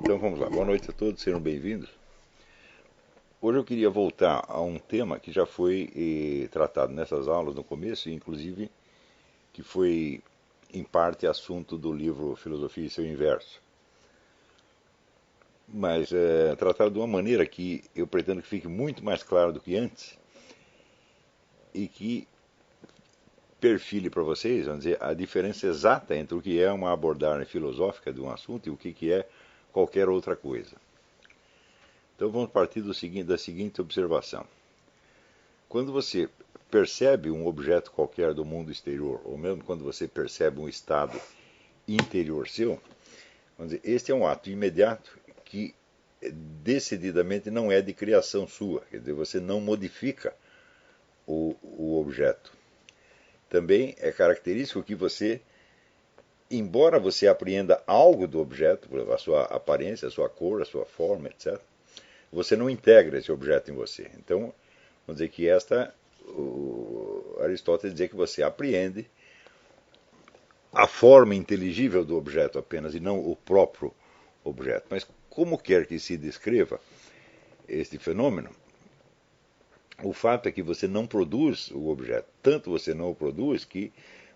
Então vamos lá, boa noite a todos, sejam bem-vindos. Hoje eu queria voltar a um tema que já foi tratado nessas aulas no começo, inclusive que foi em parte assunto do livro Filosofia e seu Inverso. Mas tratado de uma maneira que eu pretendo que fique muito mais claro do que antes e que perfile para vocês, vamos dizer, a diferença exata entre o que é uma abordagem filosófica de um assunto e o que é qualquer outra coisa. Então vamos partir da seguinte observação. Quando você percebe um objeto qualquer do mundo exterior, ou mesmo quando você percebe um estado interior seu, vamos dizer, este é um ato imediato que decididamente não é de criação sua, quer dizer, você não modifica o objeto. Também é característico que você, embora você apreenda algo do objeto, a sua aparência, a sua cor, a sua forma, etc., você não integra esse objeto em você. Então, vamos dizer que Aristóteles dizia que você apreende a forma inteligível do objeto apenas e não o próprio objeto. Mas como quer que se descreva este fenômeno, o fato é que você não produz o objeto. Tanto você não o produz que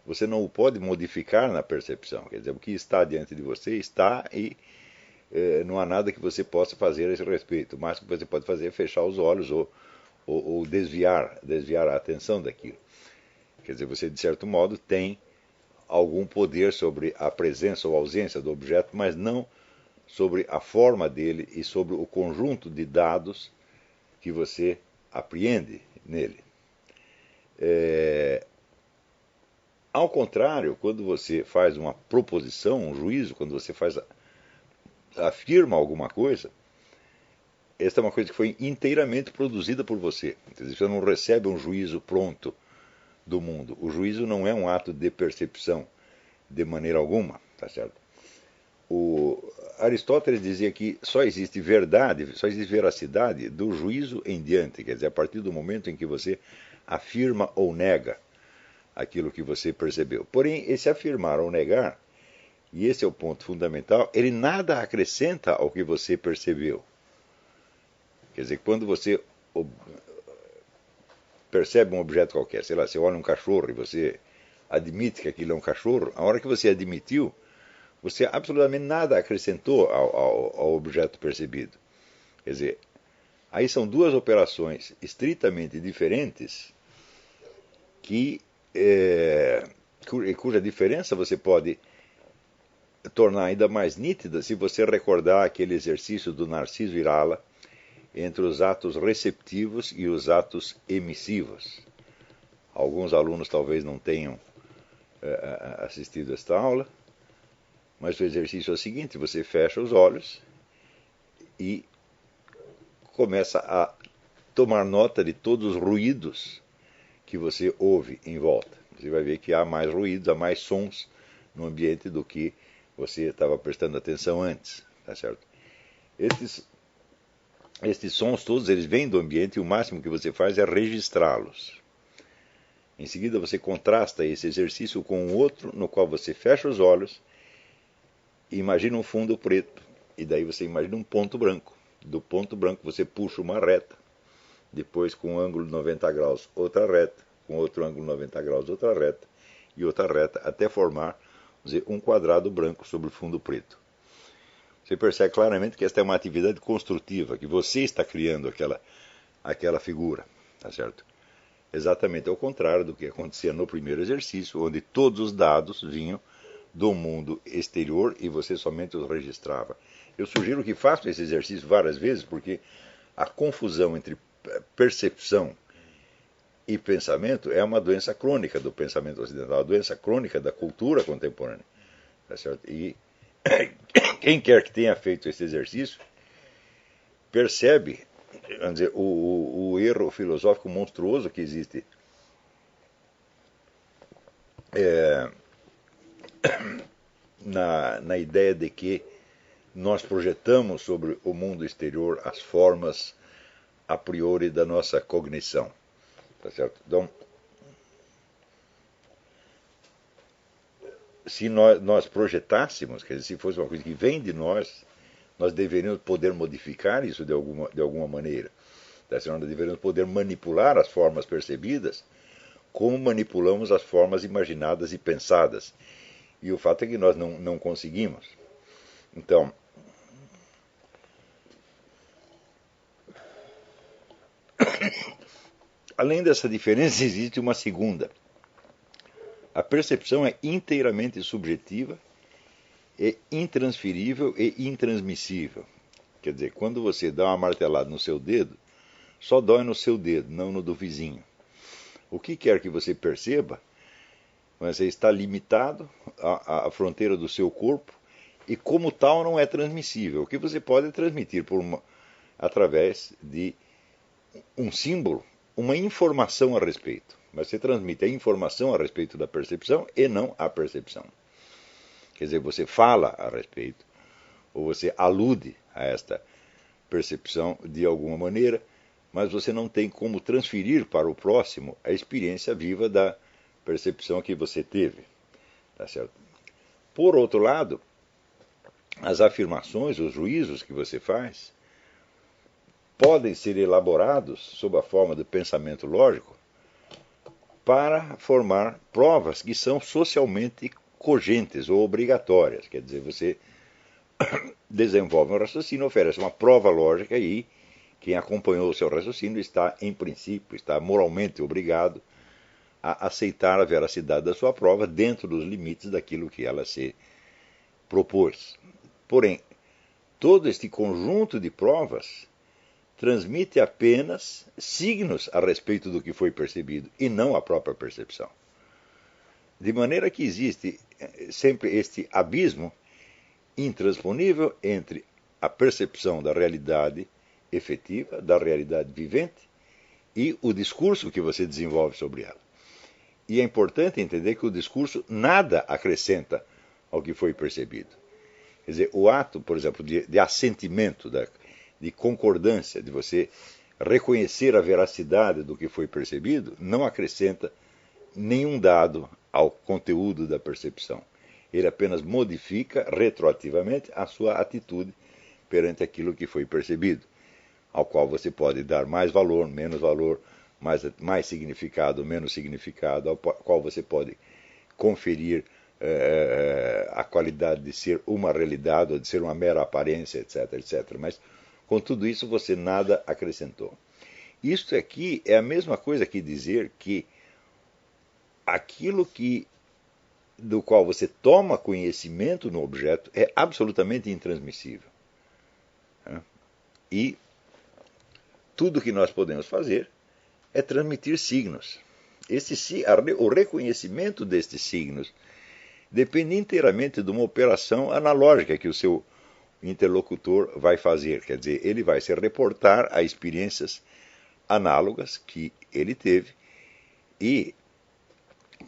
você não o pode modificar na percepção. Quer dizer, o que está diante de você está e não há nada que você possa fazer a esse respeito. O máximo que você pode fazer é fechar os olhos ou desviar a atenção daquilo. Quer dizer, você, de certo modo, tem algum poder sobre a presença ou ausência do objeto, mas não sobre a forma dele e sobre o conjunto de dados que você apreende nele. Ao contrário, quando você faz uma proposição, um juízo, quando você afirma alguma coisa, esta é uma coisa que foi inteiramente produzida por você. Você não recebe um juízo pronto do mundo. O juízo não é um ato de percepção de maneira alguma, tá certo? Aristóteles dizia que só existe verdade, só existe veracidade do juízo em diante, quer dizer, a partir do momento em que você afirma ou nega aquilo que você percebeu. Porém, esse afirmar ou negar, e esse é o ponto fundamental, ele nada acrescenta ao que você percebeu. Quer dizer, quando você percebe um objeto qualquer, sei lá, você olha um cachorro e você admite que aquilo é um cachorro, a hora que você admitiu, você absolutamente nada acrescentou ao objeto percebido. Quer dizer, aí são duas operações estritamente diferentes cuja diferença você pode tornar ainda mais nítida se você recordar aquele exercício do Narciso Irala entre os atos receptivos e os atos emissivos. Alguns alunos talvez não tenham assistido a esta aula, mas o exercício é o seguinte: você fecha os olhos e começa a tomar nota de todos os ruídos que você ouve em volta. Você vai ver que há mais ruídos, há mais sons no ambiente do que você estava prestando atenção antes, tá certo? Estes sons todos, eles vêm do ambiente e o máximo que você faz é registrá-los. Em seguida você contrasta esse exercício com um outro no qual você fecha os olhos e imagina um fundo preto. E daí você imagina um ponto branco. Do ponto branco você puxa uma reta, depois com um ângulo de 90 graus outra reta, com outro ângulo de 90 graus outra reta e outra reta, até formar, vamos dizer, um quadrado branco sobre o fundo preto. Você percebe claramente que esta é uma atividade construtiva, que você está criando aquela figura, tá certo? Exatamente ao contrário do que acontecia no primeiro exercício, onde todos os dados vinham do mundo exterior e você somente os registrava. Eu sugiro que faça esse exercício várias vezes, porque a confusão entre percepção e pensamento é uma doença crônica do pensamento ocidental, uma doença crônica da cultura contemporânea. Tá certo? E quem quer que tenha feito esse exercício percebe, vamos dizer, o erro filosófico monstruoso que existe na ideia de que nós projetamos sobre o mundo exterior as formas a priori da nossa cognição. Tá certo? Então, se nós projetássemos, quer dizer, se fosse uma coisa que vem de nós nós deveríamos poder modificar isso de alguma maneira. Tá certo? Nós deveríamos poder manipular as formas percebidas como manipulamos as formas imaginadas e pensadas. E o fato é que nós não conseguimos. Então, além dessa diferença, existe uma segunda. A percepção é inteiramente subjetiva, é intransferível e intransmissível. Quer dizer, quando você dá uma martelada no seu dedo, só dói no seu dedo, não no do vizinho. O que quer que você perceba, você está limitado à fronteira do seu corpo e, como tal, não é transmissível. O que você pode transmitir através de um símbolo, uma informação a respeito. Mas você transmite a informação a respeito da percepção e não a percepção. Quer dizer, você fala a respeito, ou você alude a esta percepção de alguma maneira, mas você não tem como transferir para o próximo a experiência viva da percepção que você teve. Tá certo? Por outro lado, as afirmações, os juízos que você faz, podem ser elaborados sob a forma do pensamento lógico para formar provas que são socialmente cogentes ou obrigatórias. Quer dizer, você desenvolve um raciocínio, oferece uma prova lógica e quem acompanhou o seu raciocínio está, em princípio, está moralmente obrigado a aceitar a veracidade da sua prova dentro dos limites daquilo que ela se propôs. Porém, todo este conjunto de provas transmite apenas signos a respeito do que foi percebido e não a própria percepção. De maneira que existe sempre este abismo intransponível entre a percepção da realidade efetiva, da realidade vivente, e o discurso que você desenvolve sobre ela. E é importante entender que o discurso nada acrescenta ao que foi percebido. Quer dizer, o ato, por exemplo, de assentimento, de concordância, de você reconhecer a veracidade do que foi percebido, não acrescenta nenhum dado ao conteúdo da percepção. Ele apenas modifica retroativamente a sua atitude perante aquilo que foi percebido, ao qual você pode dar mais valor, menos valor, mais significado, menos significado, ao qual você pode conferir a qualidade de ser uma realidade ou de ser uma mera aparência, etc, etc. Mas com tudo isso você nada acrescentou. Isto aqui é a mesma coisa que dizer que aquilo do qual você toma conhecimento no objeto é absolutamente intransmissível. E tudo que nós podemos fazer é transmitir signos. O reconhecimento destes signos depende inteiramente de uma operação analógica que o seu interlocutor vai fazer. Quer dizer, ele vai se reportar a experiências análogas que ele teve e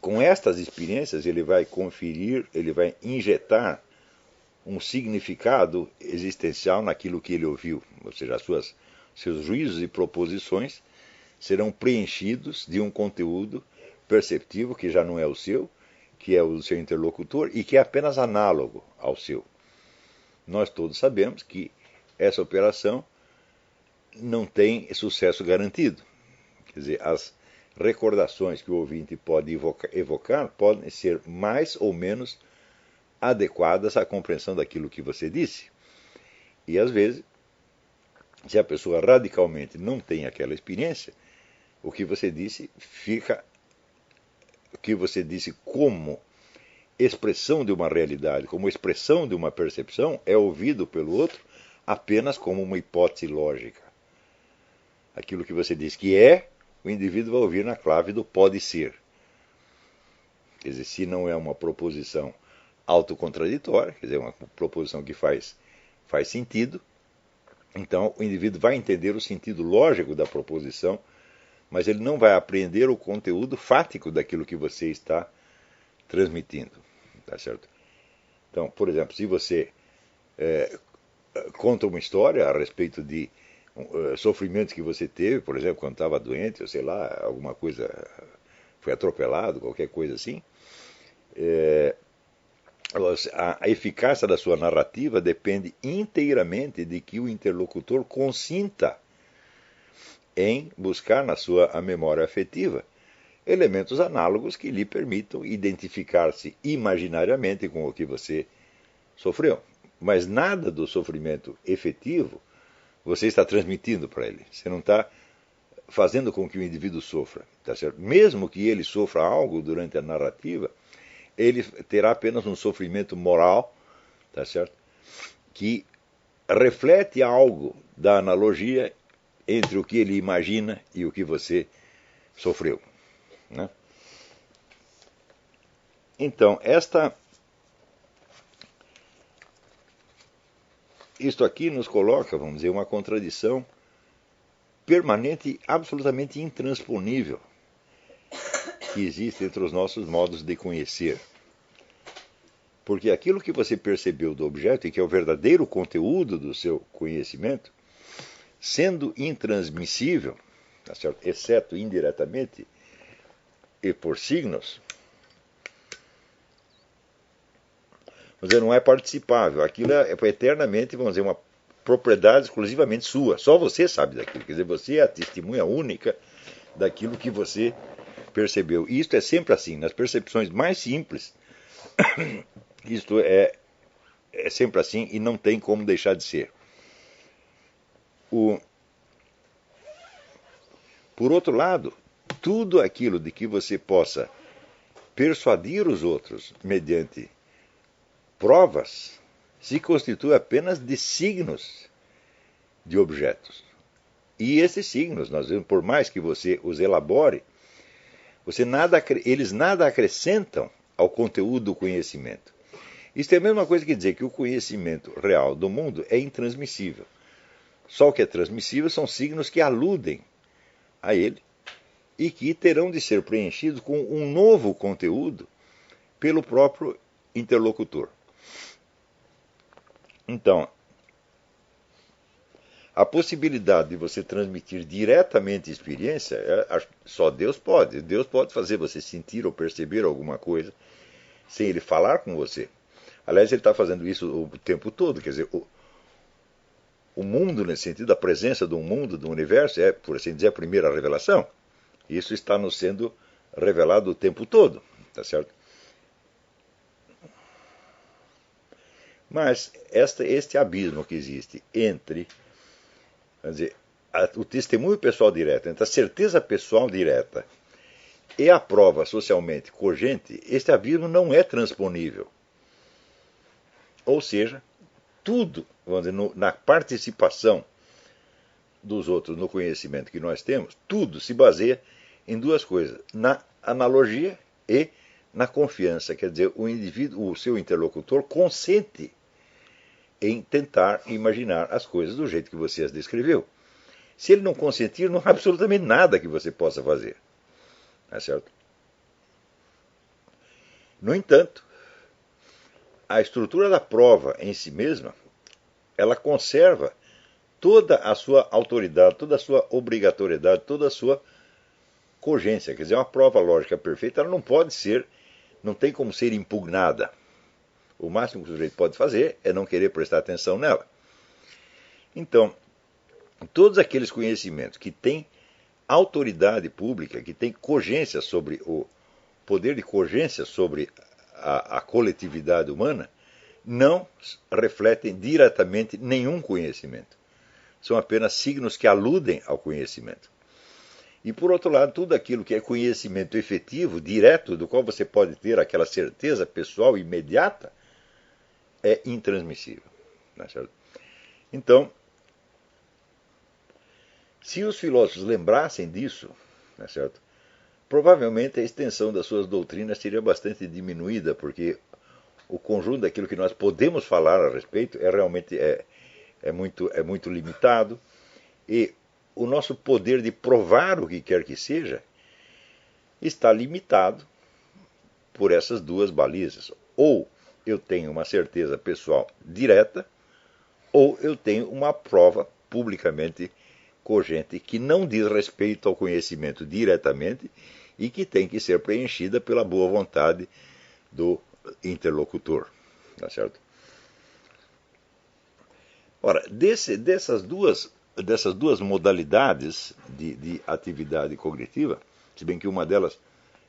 com estas experiências ele vai conferir, ele vai injetar um significado existencial naquilo que ele ouviu. Ou seja, seus juízos e proposições serão preenchidos de um conteúdo perceptivo que já não é o seu, que é o do seu interlocutor e que é apenas análogo ao seu. Nós todos sabemos que essa operação não tem sucesso garantido. Quer dizer, as recordações que o ouvinte pode evocar podem ser mais ou menos adequadas à compreensão daquilo que você disse. E às vezes, se a pessoa radicalmente não tem aquela experiência, o que você disse como expressão de uma realidade, como expressão de uma percepção, é ouvido pelo outro apenas como uma hipótese lógica. Aquilo que você diz que é, o indivíduo vai ouvir na clave do pode ser. Quer dizer, se não é uma proposição autocontraditória, quer dizer, uma proposição que faz sentido, então o indivíduo vai entender o sentido lógico da proposição, mas ele não vai apreender o conteúdo fático daquilo que você está transmitindo. Tá certo? Então, por exemplo, se você conta uma história a respeito de sofrimentos que você teve, por exemplo, quando estava doente, ou sei lá, alguma coisa, foi atropelado, qualquer coisa assim, A eficácia da sua narrativa depende inteiramente de que o interlocutor consinta em buscar na sua memória afetiva elementos análogos que lhe permitam identificar-se imaginariamente com o que você sofreu. Mas nada do sofrimento efetivo você está transmitindo para ele. Você não está fazendo com que o indivíduo sofra. Tá certo? Mesmo que ele sofra algo durante a narrativa, ele terá apenas um sofrimento moral, tá certo? Que reflete algo da analogia entre o que ele imagina e o que você sofreu. Né? Então, isto aqui nos coloca, vamos dizer, uma contradição permanente, absolutamente intransponível, que existe entre os nossos modos de conhecer. Porque aquilo que você percebeu do objeto, e que é o verdadeiro conteúdo do seu conhecimento, sendo intransmissível, tá certo? Exceto indiretamente e por signos, vamos dizer, não é participável. Aquilo é eternamente, vamos dizer, uma propriedade exclusivamente sua. Só você sabe daquilo. Quer dizer, você é a testemunha única daquilo que você percebeu. E isto é sempre assim, nas percepções mais simples. Isto é sempre assim e não tem como deixar de ser. Por outro lado, tudo aquilo de que você possa persuadir os outros mediante provas se constitui apenas de signos de objetos. E esses signos, por mais que você os elabore, eles nada acrescentam ao conteúdo do conhecimento. Isso é a mesma coisa que dizer que o conhecimento real do mundo é intransmissível. Só o que é transmissível são signos que aludem a ele e que terão de ser preenchidos com um novo conteúdo pelo próprio interlocutor. Então, a possibilidade de você transmitir diretamente experiência, só Deus pode. Deus pode fazer você sentir ou perceber alguma coisa sem ele falar com você. Aliás, ele está fazendo isso o tempo todo. Quer dizer, o mundo, nesse sentido, a presença do mundo, do universo, é, por assim dizer, a primeira revelação. Isso está nos sendo revelado o tempo todo. Tá certo? Mas este abismo que existe entre, quer dizer, o testemunho pessoal direto, entre a certeza pessoal direta e a prova socialmente cogente, este abismo não é transponível. Ou seja, tudo, vamos dizer, na participação dos outros no conhecimento que nós temos, tudo se baseia em duas coisas: na analogia e na confiança. Quer dizer, o indivíduo, o seu interlocutor, consente em tentar imaginar as coisas do jeito que você as descreveu. Se ele não consentir, não há absolutamente nada que você possa fazer. Não é certo? No entanto, a estrutura da prova em si mesma, ela conserva toda a sua autoridade, toda a sua obrigatoriedade, toda a sua cogência. Quer dizer, uma prova lógica perfeita, ela não pode ser, não tem como ser impugnada. O máximo que o sujeito pode fazer é não querer prestar atenção nela. Então, todos aqueles conhecimentos que têm autoridade pública, que têm cogência sobre o poder de cogência sobre a coletividade humana, não refletem diretamente nenhum conhecimento. São apenas signos que aludem ao conhecimento. E, por outro lado, tudo aquilo que é conhecimento efetivo, direto, do qual você pode ter aquela certeza pessoal imediata, é intransmissível. Não é certo? Então, se os filósofos lembrassem disso, não é certo? Provavelmente a extensão das suas doutrinas seria bastante diminuída, porque o conjunto daquilo que nós podemos falar a respeito realmente muito limitado, e o nosso poder de provar o que quer que seja está limitado por essas duas balizas. Ou eu tenho uma certeza pessoal direta, ou eu tenho uma prova publicamente cogente que não diz respeito ao conhecimento diretamente e que tem que ser preenchida pela boa vontade do interlocutor, tá certo? Ora, dessas duas modalidades de atividade cognitiva, se bem que uma delas,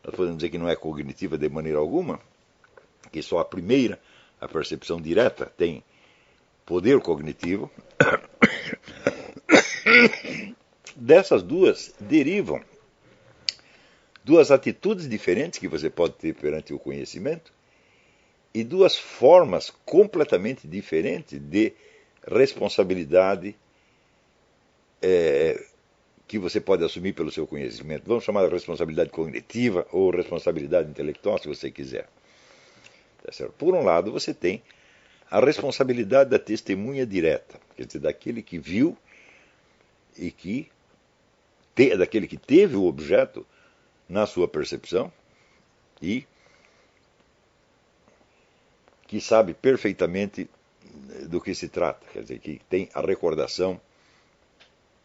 nós podemos dizer que não é cognitiva de maneira alguma, que só a primeira, a percepção direta, tem poder cognitivo, dessas duas derivam duas atitudes diferentes que você pode ter perante o conhecimento e duas formas completamente diferentes de responsabilidade que você pode assumir pelo seu conhecimento. Vamos chamar de responsabilidade cognitiva ou responsabilidade intelectual, se você quiser. Tá certo? Por um lado, você tem a responsabilidade da testemunha direta, quer dizer, daquele que viu e daquele que teve o objeto na sua percepção e que sabe perfeitamente do que se trata, quer dizer, que tem a recordação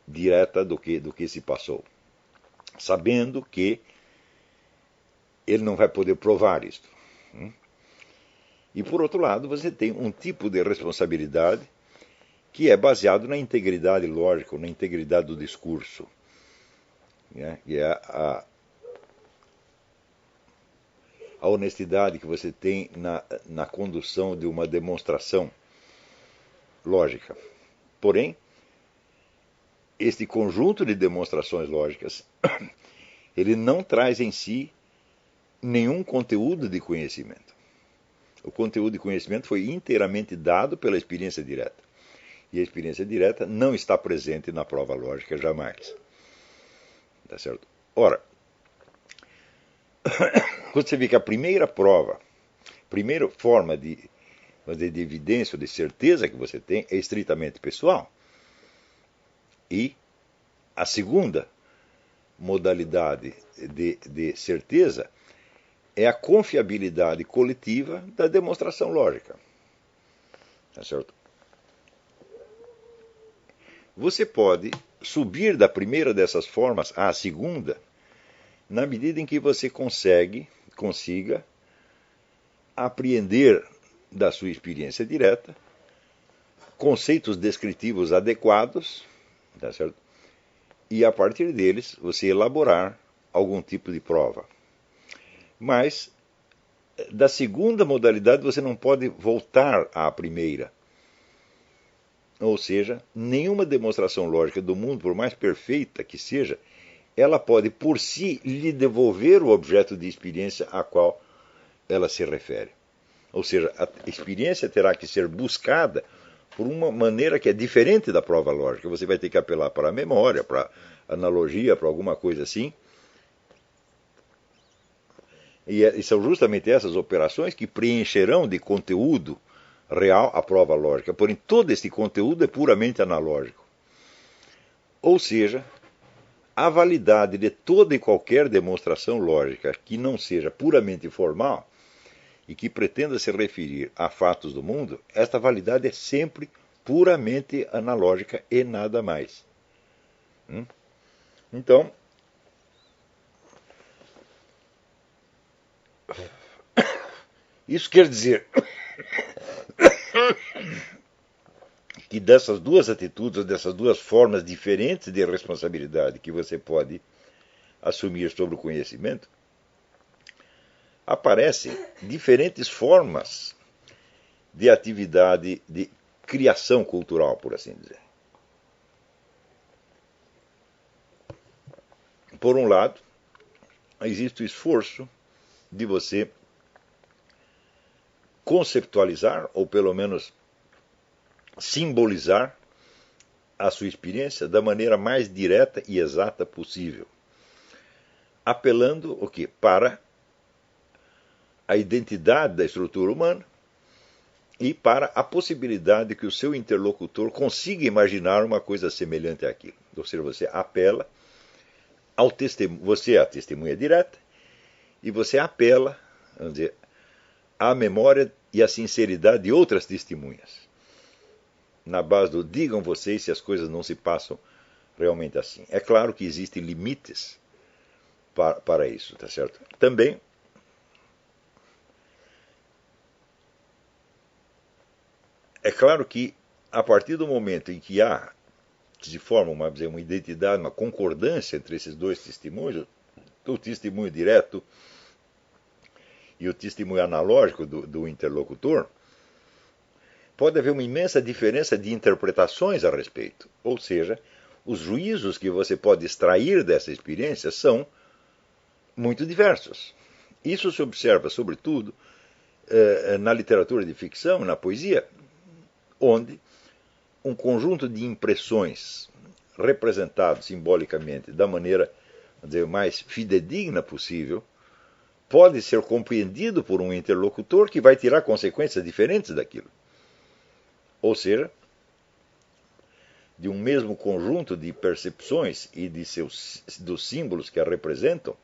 direta do que se passou, sabendo que ele não vai poder provar isto. E por outro lado, você tem um tipo de responsabilidade que é baseado na integridade lógica, na integridade do discurso, né? Que é a honestidade que você tem na condução de uma demonstração lógica. Porém, este conjunto de demonstrações lógicas, ele não traz em si nenhum conteúdo de conhecimento. O conteúdo de conhecimento foi inteiramente dado pela experiência direta. E a experiência direta não está presente na prova lógica jamais. Tá certo? Ora, você vê que a primeira prova, primeira forma de evidência ou de certeza que você tem é estritamente pessoal. E a segunda modalidade de certeza é a confiabilidade coletiva da demonstração lógica. Tá certo? Você pode subir da primeira dessas formas à segunda na medida em que você consiga apreender da sua experiência direta conceitos descritivos adequados, tá certo? E a partir deles você elaborar algum tipo de prova. Mas da segunda modalidade você não pode voltar à primeira. Ou seja, nenhuma demonstração lógica do mundo, por mais perfeita que seja, ela pode por si lhe devolver o objeto de experiência a qual ela se refere. Ou seja, a experiência terá que ser buscada por uma maneira que é diferente da prova lógica. Você vai ter que apelar para a memória, para a analogia, para alguma coisa assim. E são justamente essas operações que preencherão de conteúdo real a prova lógica. Porém, todo esse conteúdo é puramente analógico. Ou seja, a validade de toda e qualquer demonstração lógica que não seja puramente formal e que pretenda se referir a fatos do mundo, esta validade é sempre puramente analógica e nada mais. Então, isso quer dizer que dessas duas atitudes, dessas duas formas diferentes de responsabilidade que você pode assumir sobre o conhecimento, aparecem diferentes formas de atividade de criação cultural, por assim dizer. Por um lado, existe o esforço de você conceptualizar, ou pelo menos simbolizar a sua experiência da maneira mais direta e exata possível, apelando o quê? Para a identidade da estrutura humana e para a possibilidade que o seu interlocutor consiga imaginar uma coisa semelhante àquilo. Ou seja, você apela ao testemunho, você é a testemunha direta e você apela, vamos dizer, à memória e à sinceridade de outras testemunhas. Na base do digam vocês se as coisas não se passam realmente assim. É claro que existem limites para isso, tá certo? Também É claro que, a partir do momento em que se forma uma identidade, uma concordância entre esses dois testemunhos, o testemunho direto e o testemunho analógico do interlocutor, pode haver uma imensa diferença de interpretações a respeito. Ou seja, os juízos que você pode extrair dessa experiência são muito diversos. Isso se observa, sobretudo, na literatura de ficção, na poesia, onde um conjunto de impressões representado simbolicamente da maneira, vamos dizer, mais fidedigna possível, pode ser compreendido por um interlocutor que vai tirar consequências diferentes daquilo. Ou seja, de um mesmo conjunto de percepções e dos símbolos que a representam,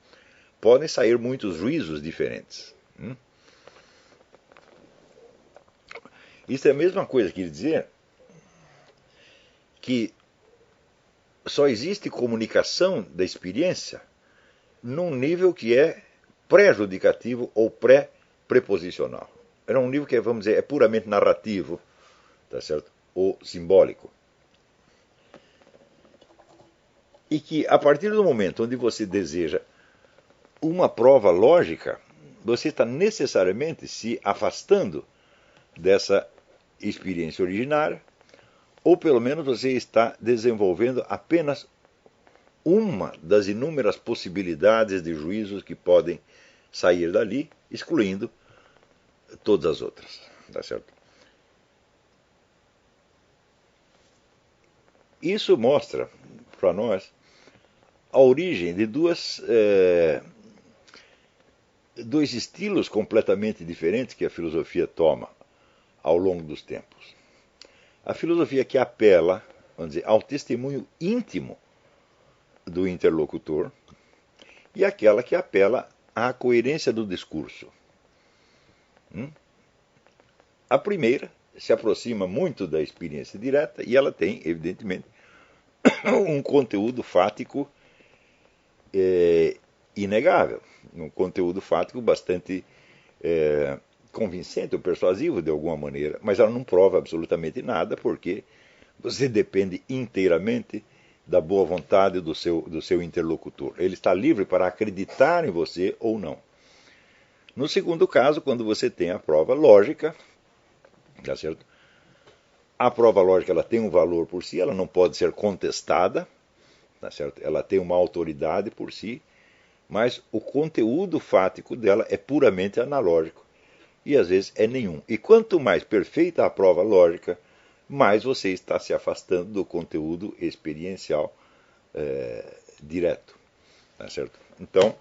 podem sair muitos juízos diferentes. Isso é a mesma coisa que dizer que só existe comunicação da experiência num nível que é pré-judicativo ou pré-preposicional. É um nível que, vamos dizer, é puramente narrativo, tá certo? Ou simbólico. E que, a partir do momento onde você deseja uma prova lógica, você está necessariamente se afastando dessa experiência originária, ou pelo menos você está desenvolvendo apenas uma das inúmeras possibilidades de juízos que podem sair dali, excluindo todas as outras. Tá certo? Isso mostra para nós a origem de dois estilos completamente diferentes que a filosofia toma ao longo dos tempos. A filosofia que apela, vamos dizer, ao testemunho íntimo do interlocutor e aquela que apela à coerência do discurso. A primeira se aproxima muito da experiência direta e ela tem, evidentemente, um conteúdo fático inegável, um conteúdo fático bastante convincente ou persuasivo de alguma maneira, mas ela não prova absolutamente nada porque você depende inteiramente da boa vontade do seu interlocutor. Ele está livre para acreditar em você ou não. No segundo caso, quando você tem a prova lógica, tá certo? A prova lógica ela tem um valor por si, ela não pode ser contestada, tá certo? Ela tem uma autoridade por si, mas o conteúdo fático dela é puramente analógico e às vezes é nenhum. E quanto mais perfeita a prova lógica, mais você está se afastando do conteúdo experiencial direto. Tá certo? Então,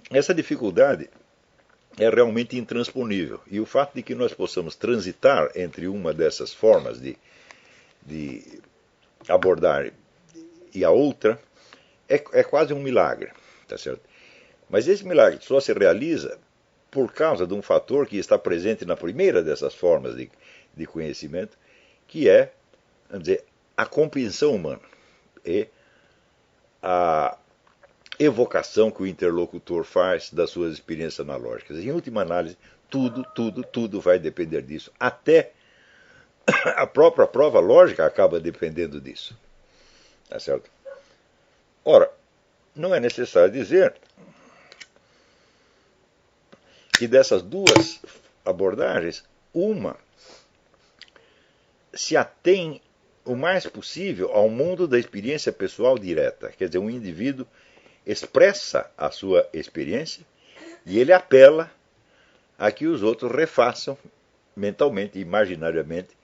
essa dificuldade é realmente intransponível. E o fato de que nós possamos transitar entre uma dessas formas de abordar e a outra é quase um milagre. Tá certo? Mas esse milagre só se realiza por causa de um fator que está presente na primeira dessas formas de conhecimento, que é, vamos dizer, a compreensão humana e a evocação que o interlocutor faz das suas experiências analógicas. Em última análise, tudo vai depender disso. Até a própria prova lógica acaba dependendo disso. Tá certo? Ora, não é necessário dizer que dessas duas abordagens, uma se atém o mais possível ao mundo da experiência pessoal direta. Quer dizer, um indivíduo expressa a sua experiência e ele apela a que os outros refaçam mentalmente, imaginariamente,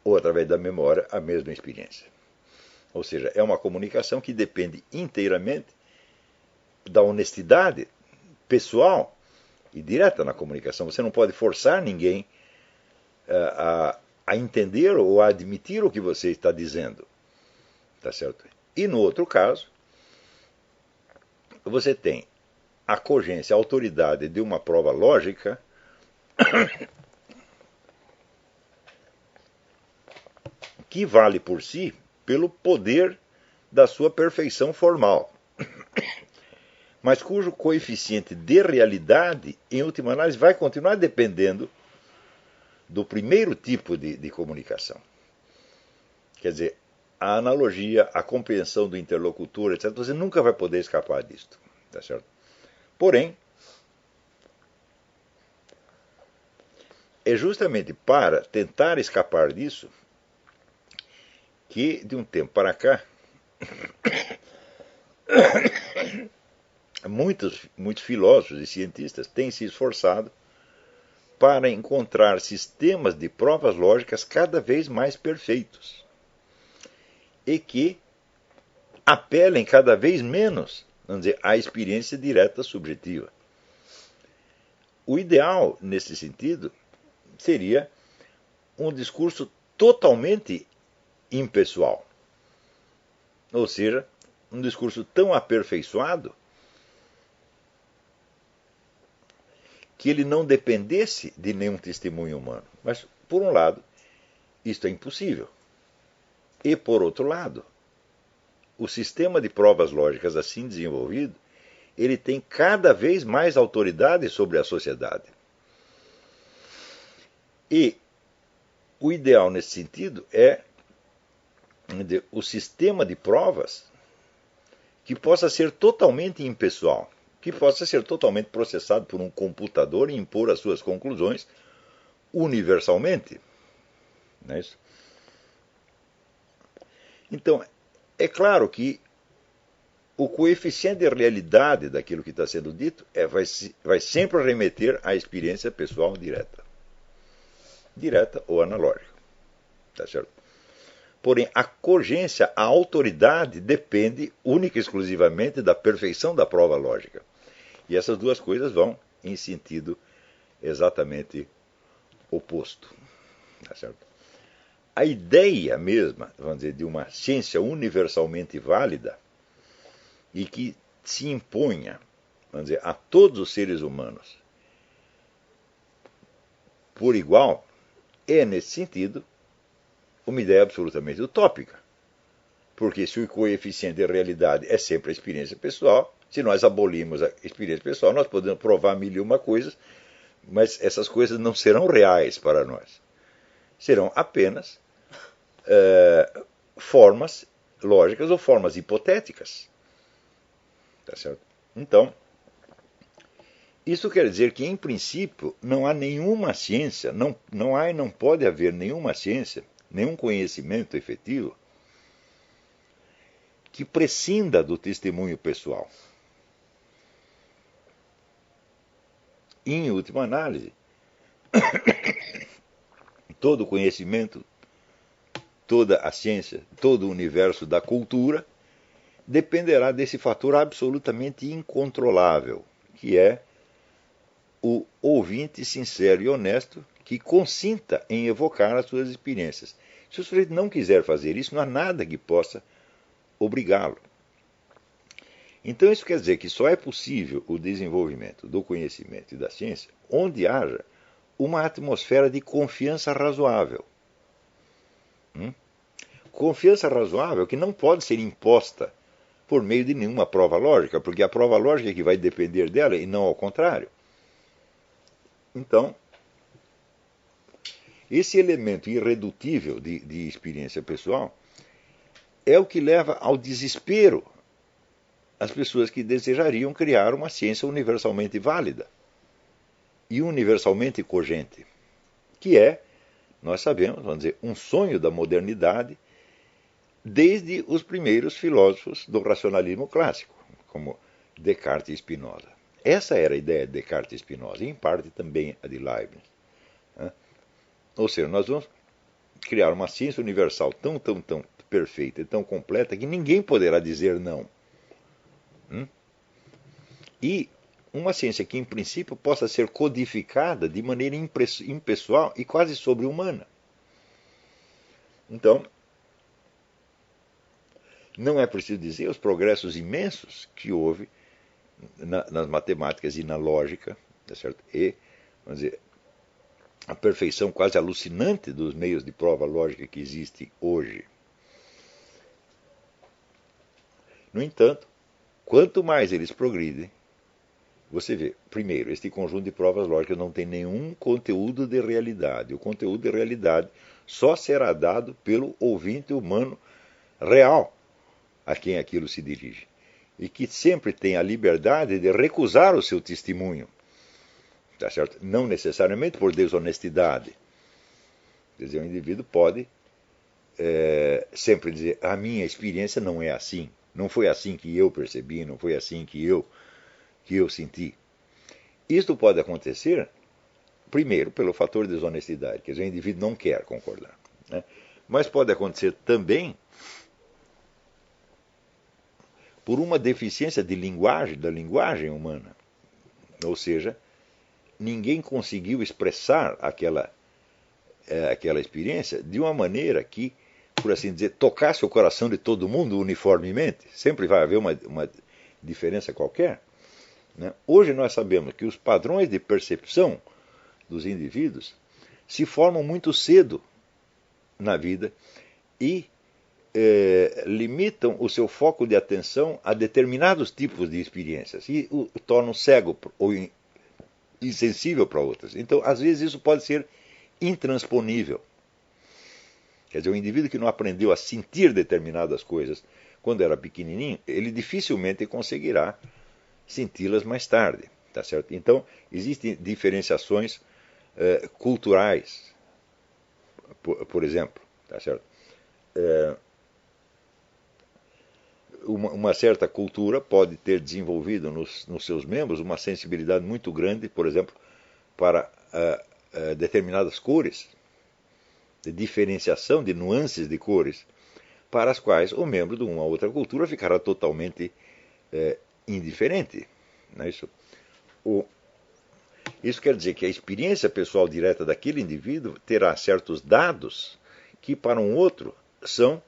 ou através da memória, a mesma experiência. Ou seja, é uma comunicação que depende inteiramente da honestidade pessoal e direta na comunicação. Você não pode forçar ninguém a entender ou a admitir o que você está dizendo. Tá certo? E no outro caso, você tem a cogência, a autoridade de uma prova lógica que vale por si pelo poder da sua perfeição formal. mas cujo coeficiente de realidade, em última análise, vai continuar dependendo do primeiro tipo de comunicação. Quer dizer, a analogia, a compreensão do interlocutor, etc., você nunca vai poder escapar disto. Tá certo? Porém, é justamente para tentar escapar disso que, de um tempo para cá, muitos filósofos e cientistas têm se esforçado para encontrar sistemas de provas lógicas cada vez mais perfeitos e que apelem cada vez menos, vamos dizer, à experiência direta subjetiva. O ideal, nesse sentido, seria um discurso totalmente impessoal. Ou seja, um discurso tão aperfeiçoado que ele não dependesse de nenhum testemunho humano. Mas, por um lado, isto é impossível. E, por outro lado, o sistema de provas lógicas assim desenvolvido, ele tem cada vez mais autoridade sobre a sociedade. E o ideal nesse sentido é o sistema de provas que possa ser totalmente impessoal, que possa ser totalmente processado por um computador e impor as suas conclusões universalmente. Não é isso? Então, é claro que o coeficiente de realidade daquilo que está sendo dito vai sempre remeter à experiência pessoal direta. Direta ou analógica. Tá certo? Porém, a cogência, a autoridade, depende única e exclusivamente da perfeição da prova lógica. E essas duas coisas vão em sentido exatamente oposto. Tá certo? A ideia mesma, vamos dizer, de uma ciência universalmente válida e que se imponha, vamos dizer, a todos os seres humanos por igual, é, nesse sentido, uma ideia absolutamente utópica. Porque se o coeficiente de realidade é sempre a experiência pessoal, se nós abolimos a experiência pessoal, nós podemos provar mil e uma coisas, mas essas coisas não serão reais para nós. Serão apenas formas lógicas ou formas hipotéticas. Tá certo? Então, isso quer dizer que, em princípio, não há nenhuma ciência, não há e não pode haver nenhuma ciência, nenhum conhecimento efetivo que prescinda do testemunho pessoal. E, em última análise, todo o conhecimento, toda a ciência, todo o universo da cultura dependerá desse fator absolutamente incontrolável, que é o ouvinte sincero e honesto que consinta em evocar as suas experiências. Se o sujeito não quiser fazer isso, não há nada que possa obrigá-lo. Então isso quer dizer que só é possível o desenvolvimento do conhecimento e da ciência onde haja uma atmosfera de confiança razoável. Confiança razoável que não pode ser imposta por meio de nenhuma prova lógica, porque a prova lógica é que vai depender dela e não ao contrário. Então, esse elemento irredutível de experiência pessoal é o que leva ao desespero as pessoas que desejariam criar uma ciência universalmente válida e universalmente cogente, que é, nós sabemos, vamos dizer, um sonho da modernidade desde os primeiros filósofos do racionalismo clássico, como Descartes e Spinoza. Essa era a ideia de Descartes e Spinoza, e em parte também a de Leibniz. Ou seja, nós vamos criar uma ciência universal tão perfeita e tão completa que ninguém poderá dizer não. E uma ciência que, em princípio, possa ser codificada de maneira impessoal e quase sobre-humana. Então, não é preciso dizer os progressos imensos que houve nas matemáticas e na lógica, tá certo? E, vamos dizer, a perfeição quase alucinante dos meios de prova lógica que existe hoje. No entanto, quanto mais eles progridem, Você vê, primeiro, este conjunto de provas lógicas não tem nenhum conteúdo de realidade. O conteúdo de realidade só será dado pelo ouvinte humano real a quem aquilo se dirige. E que sempre tem a liberdade de recusar o seu testemunho. Tá certo? Não necessariamente por desonestidade. Quer dizer, o indivíduo pode sempre dizer: a minha experiência não é assim. Não foi assim que eu percebi, não foi assim que eu senti. Isto pode acontecer, primeiro, pelo fator desonestidade, quer dizer, o indivíduo não quer concordar. Né? Mas pode acontecer também por uma deficiência de linguagem, da linguagem humana. Ou seja, ninguém conseguiu expressar aquela experiência de uma maneira que, por assim dizer, tocasse o coração de todo mundo uniformemente. Sempre vai haver uma diferença qualquer. Né? Hoje nós sabemos que os padrões de percepção dos indivíduos se formam muito cedo na vida e limitam o seu foco de atenção a determinados tipos de experiências e o tornam cego ou insensível para outras. Então, às vezes, isso pode ser intransponível. Quer dizer, o indivíduo que não aprendeu a sentir determinadas coisas quando era pequenininho, ele dificilmente conseguirá senti-las mais tarde. Tá certo? Então, existem diferenciações culturais, por exemplo. Tá certo? Uma certa cultura pode ter desenvolvido nos seus membros uma sensibilidade muito grande, por exemplo, para determinadas cores, de diferenciação de nuances de cores, para as quais o membro de uma outra cultura ficará totalmente indiferente. Não é isso? Isso quer dizer que a experiência pessoal direta daquele indivíduo terá certos dados que para um outro são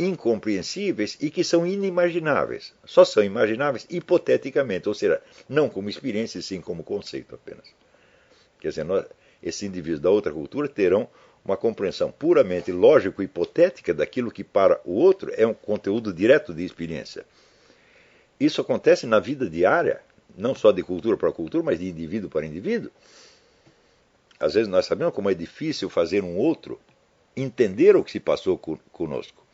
incompreensíveis e que são inimagináveis. Só são imagináveis hipoteticamente, ou seja, não como experiência, sim como conceito apenas. Quer dizer, esses indivíduos da outra cultura terão uma compreensão puramente lógico-hipotética daquilo que para o outro é um conteúdo direto de experiência. Isso acontece na vida diária, não só de cultura para cultura, mas de indivíduo para indivíduo. Às vezes nós sabemos como é difícil fazer um outro entender o que se passou conosco.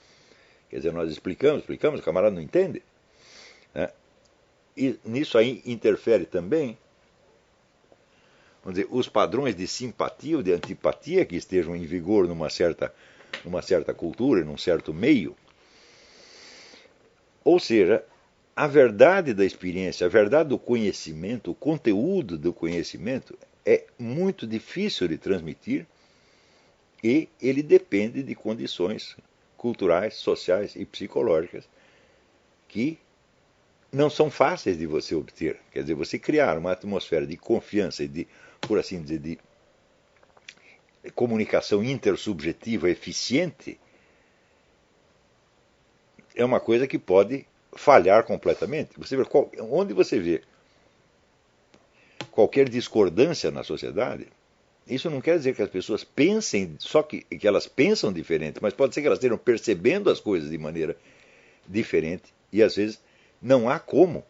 Quer dizer, nós explicamos, o camarada não entende. Né? E nisso aí interfere também, vamos dizer, os padrões de simpatia ou de antipatia que estejam em vigor numa certa cultura, num certo meio. Ou seja, a verdade da experiência, a verdade do conhecimento, o conteúdo do conhecimento é muito difícil de transmitir e ele depende de condições culturais, sociais e psicológicas que não são fáceis de você obter. Quer dizer, você criar uma atmosfera de confiança e de, por assim dizer, de comunicação intersubjetiva eficiente é uma coisa que pode falhar completamente. Você vê, onde você vê qualquer discordância na sociedade, isso não quer dizer que as pessoas pensem, só que elas pensam diferente, mas pode ser que elas estejam percebendo as coisas de maneira diferente e às vezes não há como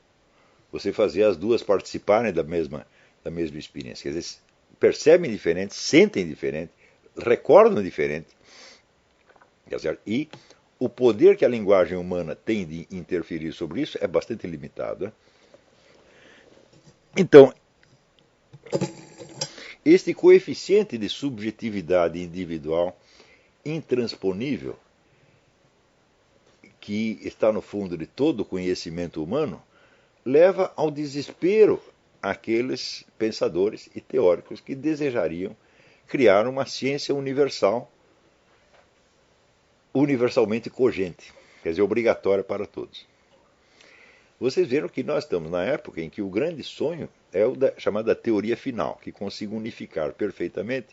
você fazer as duas participarem da mesma experiência. Quer dizer, percebem diferente, sentem diferente, recordam diferente. E o poder que a linguagem humana tem de interferir sobre isso é bastante limitado. Né? Então, este coeficiente de subjetividade individual intransponível, que está no fundo de todo o conhecimento humano, leva ao desespero aqueles pensadores e teóricos que desejariam criar uma ciência universal, universalmente cogente, quer dizer, obrigatória para todos. Vocês viram que nós estamos na época em que o grande sonho é o da chamada teoria final, que consiga unificar perfeitamente,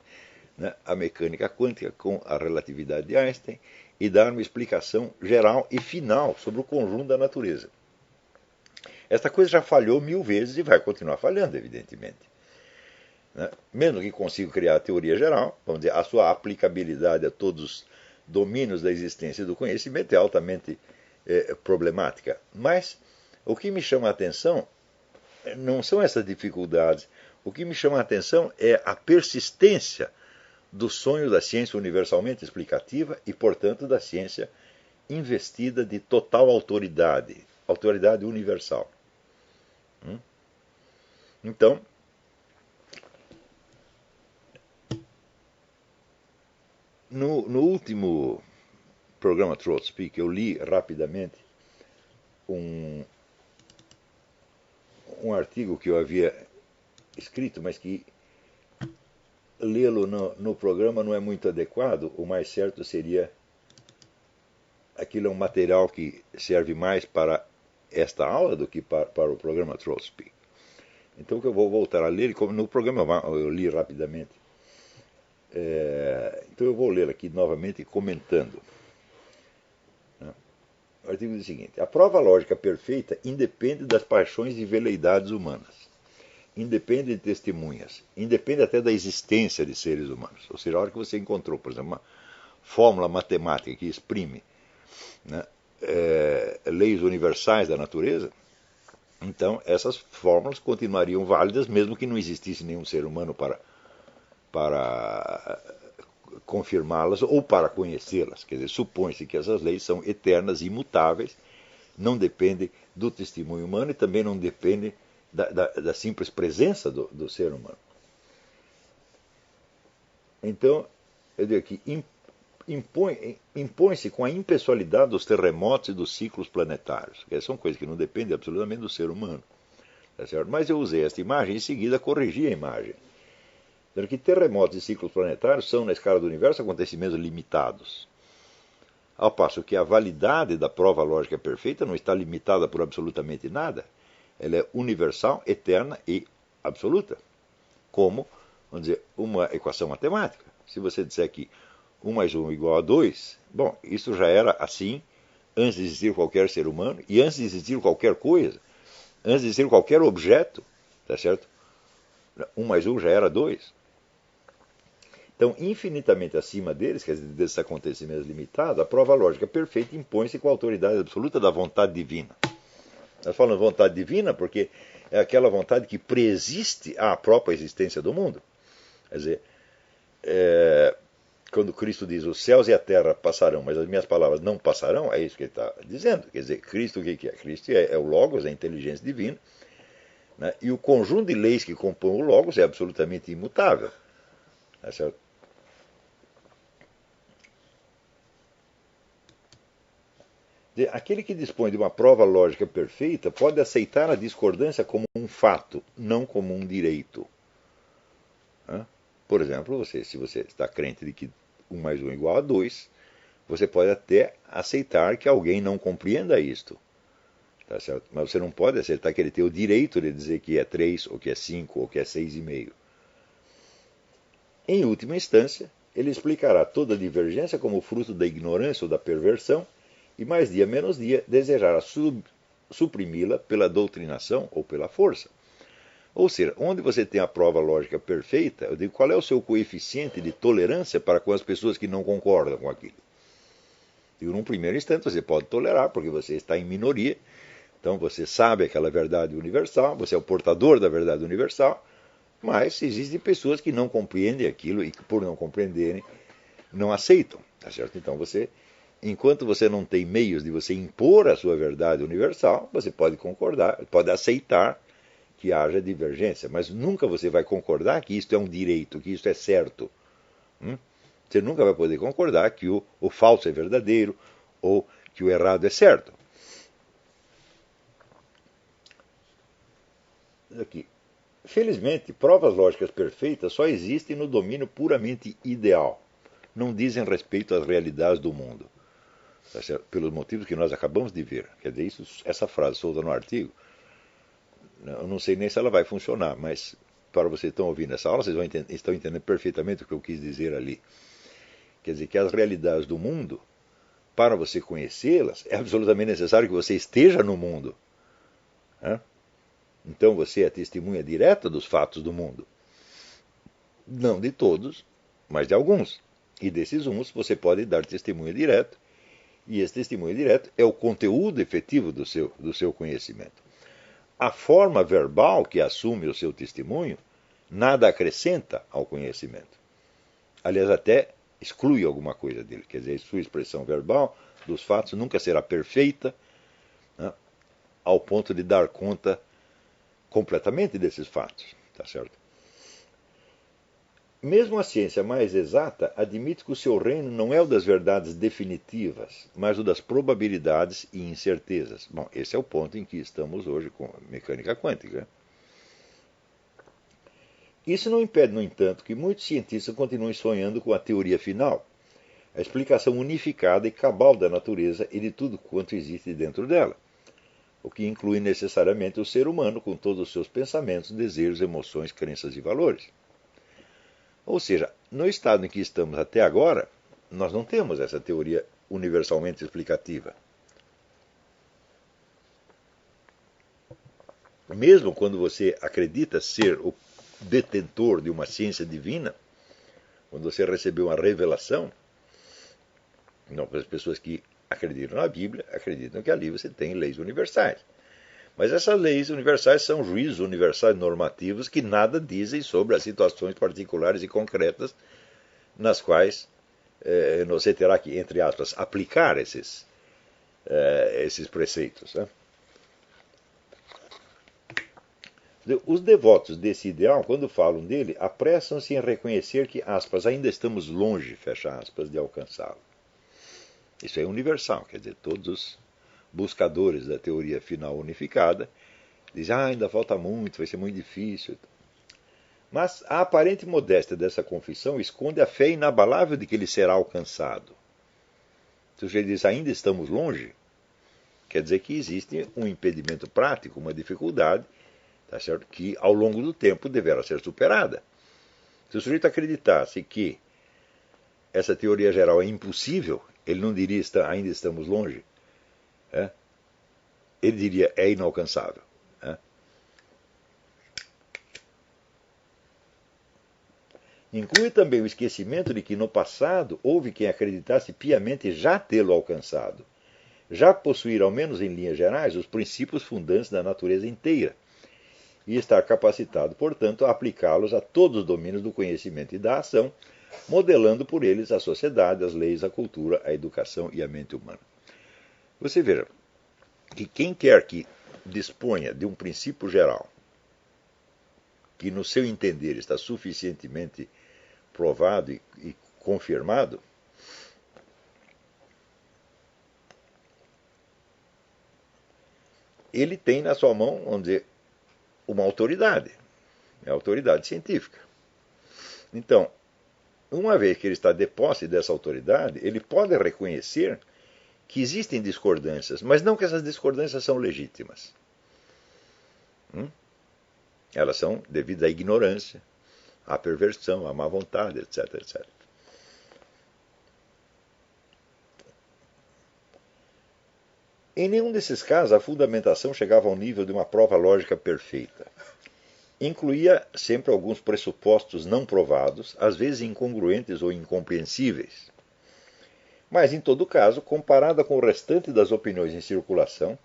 né, a mecânica quântica com a relatividade de Einstein e dar uma explicação geral e final sobre o conjunto da natureza. Esta coisa já falhou 1000 vezes e vai continuar falhando, evidentemente. Né? Mesmo que consiga criar a teoria geral, vamos dizer, a sua aplicabilidade a todos os domínios da existência e do conhecimento é altamente problemática. Mas o que me chama a atenção não são essas dificuldades. O que me chama a atenção é a persistência do sonho da ciência universalmente explicativa e, portanto, da ciência investida de total autoridade, autoridade universal. Então, no último programa Throat Speak, eu li rapidamente um artigo que eu havia escrito, mas que lê-lo no programa não é muito adequado. O mais certo seria... Aquilo é um material que serve mais para esta aula do que para o programa Throat Speak. Então, que eu vou voltar a ler, como no programa eu li rapidamente. Então, eu vou ler aqui novamente comentando. O artigo diz o seguinte: a prova lógica perfeita independe das paixões e veleidades humanas. Independe de testemunhas. Independe até da existência de seres humanos. Ou seja, a hora que você encontrou, por exemplo, uma fórmula matemática que exprime, né, leis universais da natureza, então essas fórmulas continuariam válidas mesmo que não existisse nenhum ser humano para confirmá-las ou para conhecê-las. Quer dizer, supõe-se que essas leis são eternas e imutáveis, não dependem do testemunho humano e também não dependem da simples presença do ser humano. Então, eu digo aqui, impõe-se com a impessoalidade dos terremotos e dos ciclos planetários, que são coisas que não dependem absolutamente do ser humano. Tá certo? Mas eu usei esta imagem e em seguida corrigi a imagem. Dizendo que terremotos e ciclos planetários são, na escala do universo, acontecimentos limitados. Ao passo que a validade da prova lógica perfeita não está limitada por absolutamente nada. Ela é universal, eterna e absoluta. Como, vamos dizer, uma equação matemática. Se você disser que 1 mais 1 igual a 2, bom, isso já era assim antes de existir qualquer ser humano e antes de existir qualquer coisa, antes de existir qualquer objeto, tá certo? 1 mais 1 já era 2. Então, infinitamente acima deles, quer dizer, desses acontecimentos limitados, a prova lógica perfeita impõe-se com a autoridade absoluta da vontade divina. Nós falamos vontade divina porque é aquela vontade que preexiste à própria existência do mundo. Quer dizer, quando Cristo diz os céus e a terra passarão, mas as minhas palavras não passarão, é isso que ele está dizendo. Quer dizer, Cristo o que é? Cristo é o Logos, é a inteligência divina, né? E o conjunto de leis que compõem o Logos é absolutamente imutável. Tá certo? Aquele que dispõe de uma prova lógica perfeita pode aceitar a discordância como um fato, não como um direito. Por exemplo, se você está crente de que 1 mais 1 igual a 2, você pode até aceitar que alguém não compreenda isto. Tá certo? Mas você não pode aceitar que ele tem o direito de dizer que é 3, ou que é 5, ou que é 6,5. Em última instância, ele explicará toda divergência como fruto da ignorância ou da perversão, e mais dia menos dia desejará suprimi-la pela doutrinação ou pela força. Ou seja, onde você tem a prova lógica perfeita, eu digo, qual é o seu coeficiente de tolerância para com as pessoas que não concordam com aquilo? E num primeiro instante você pode tolerar, porque você está em minoria, então você sabe aquela verdade universal, você é o portador da verdade universal, mas existem pessoas que não compreendem aquilo e que, por não compreenderem, não aceitam. Tá certo? Então enquanto você não tem meios de você impor a sua verdade universal, você pode concordar, pode aceitar que haja divergência, mas nunca você vai concordar que isto é um direito, que isto é certo. Você nunca vai poder concordar que o falso é verdadeiro ou que o errado é certo. Aqui. Felizmente, provas lógicas perfeitas só existem no domínio puramente ideal. Não dizem respeito às realidades do mundo. Pelos motivos que nós acabamos de ver. Quer dizer, essa frase solta no artigo, eu não sei nem se ela vai funcionar, mas para vocês que estão ouvindo essa aula, vocês estão entendendo perfeitamente o que eu quis dizer ali. Quer dizer, que as realidades do mundo, para você conhecê-las, é absolutamente necessário que você esteja no mundo. Então você é testemunha direta dos fatos do mundo. Não de todos, mas de alguns. E desses uns você pode dar testemunho direto, e esse testemunho direto é o conteúdo efetivo do seu conhecimento. a forma verbal que assume o seu testemunho nada acrescenta ao conhecimento. Aliás, até exclui alguma coisa dele. Quer dizer, sua expressão verbal dos fatos nunca será perfeita, né, ao ponto de dar conta completamente desses fatos. Tá certo? Mesmo a ciência mais exata admite que o seu reino não é o das verdades definitivas, mas o das probabilidades e incertezas. Bom, esse é o ponto em que estamos hoje com a mecânica quântica. Isso não impede, no entanto, que muitos cientistas continuem sonhando com a teoria final, a explicação unificada e cabal da natureza e de tudo quanto existe dentro dela, o que inclui necessariamente o ser humano com todos os seus pensamentos, desejos, emoções, crenças e valores. Ou seja, no estado em que estamos até agora, nós não temos essa teoria universalmente explicativa. Mesmo quando você acredita ser o detentor de uma ciência divina, quando você recebeu uma revelação, não, as pessoas que acreditam na Bíblia acreditam que ali você tem leis universais. Mas essas leis universais são juízos universais normativos que nada dizem sobre as situações particulares e concretas nas quais você terá que, entre aspas, aplicar esses preceitos. Né? Os devotos desse ideal, quando falam dele, apressam-se em reconhecer que, aspas, ainda estamos longe, fecha aspas, de alcançá-lo. Isso é universal, quer dizer, todos os buscadores da teoria final unificada dizem, ainda falta muito, vai ser muito difícil. Mas a aparente modéstia dessa confissão esconde a fé inabalável de que ele será alcançado. Se o sujeito diz, ainda estamos longe, quer dizer que existe um impedimento prático, uma dificuldade, tá certo? Que ao longo do tempo deverá ser superada. Se o sujeito acreditasse que essa teoria geral é impossível, ele não diria ainda estamos longe. Ele diria é inalcançável. Inclui também o esquecimento de que no passado houve quem acreditasse piamente já tê-lo alcançado, já possuir, ao menos em linhas gerais, os princípios fundantes da natureza inteira, e estar capacitado, portanto, a aplicá-los a todos os domínios do conhecimento e da ação, modelando por eles a sociedade, as leis, a cultura, a educação e a mente humana. Você veja que quem quer que disponha de um princípio geral que, no seu entender, está suficientemente provado e confirmado, ele tem na sua mão, vamos dizer, uma autoridade, a autoridade científica. Então, uma vez que ele está de posse dessa autoridade, ele pode reconhecer que existem discordâncias, mas não que essas discordâncias são legítimas. Elas são devido à ignorância, à perversão, à má vontade, etc, etc. Em nenhum desses casos, a fundamentação chegava ao nível de uma prova lógica perfeita. Incluía sempre alguns pressupostos não provados, às vezes incongruentes ou incompreensíveis. Mas, em todo caso, comparada com o restante das opiniões em circulação,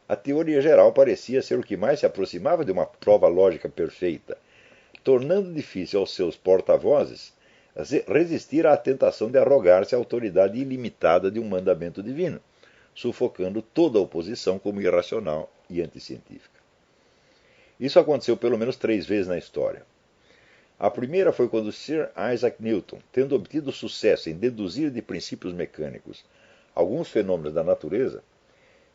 a teoria geral parecia ser o que mais se aproximava de uma prova lógica perfeita, tornando difícil aos seus porta-vozes resistir à tentação de arrogar-se a autoridade ilimitada de um mandamento divino, sufocando toda a oposição como irracional e anticientífica. Isso aconteceu pelo menos 3 vezes na história. A primeira foi quando Sir Isaac Newton, tendo obtido sucesso em deduzir de princípios mecânicos alguns fenômenos da natureza,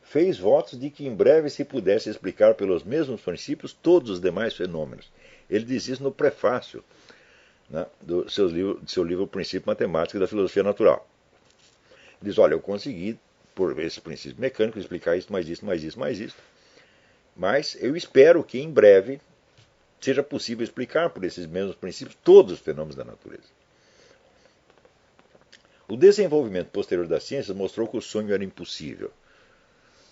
fez votos de que em breve se pudesse explicar pelos mesmos princípios todos os demais fenômenos. Ele diz isso no prefácio, né, do seu livro Princípio Matemático da Filosofia Natural. Ele diz, olha, eu consegui, por esses princípios mecânicos, explicar isso, mais isso, mais isso, mais isso. Mas eu espero que em breve seja possível explicar por esses mesmos princípios todos os fenômenos da natureza. O desenvolvimento posterior das ciências mostrou que o sonho era impossível,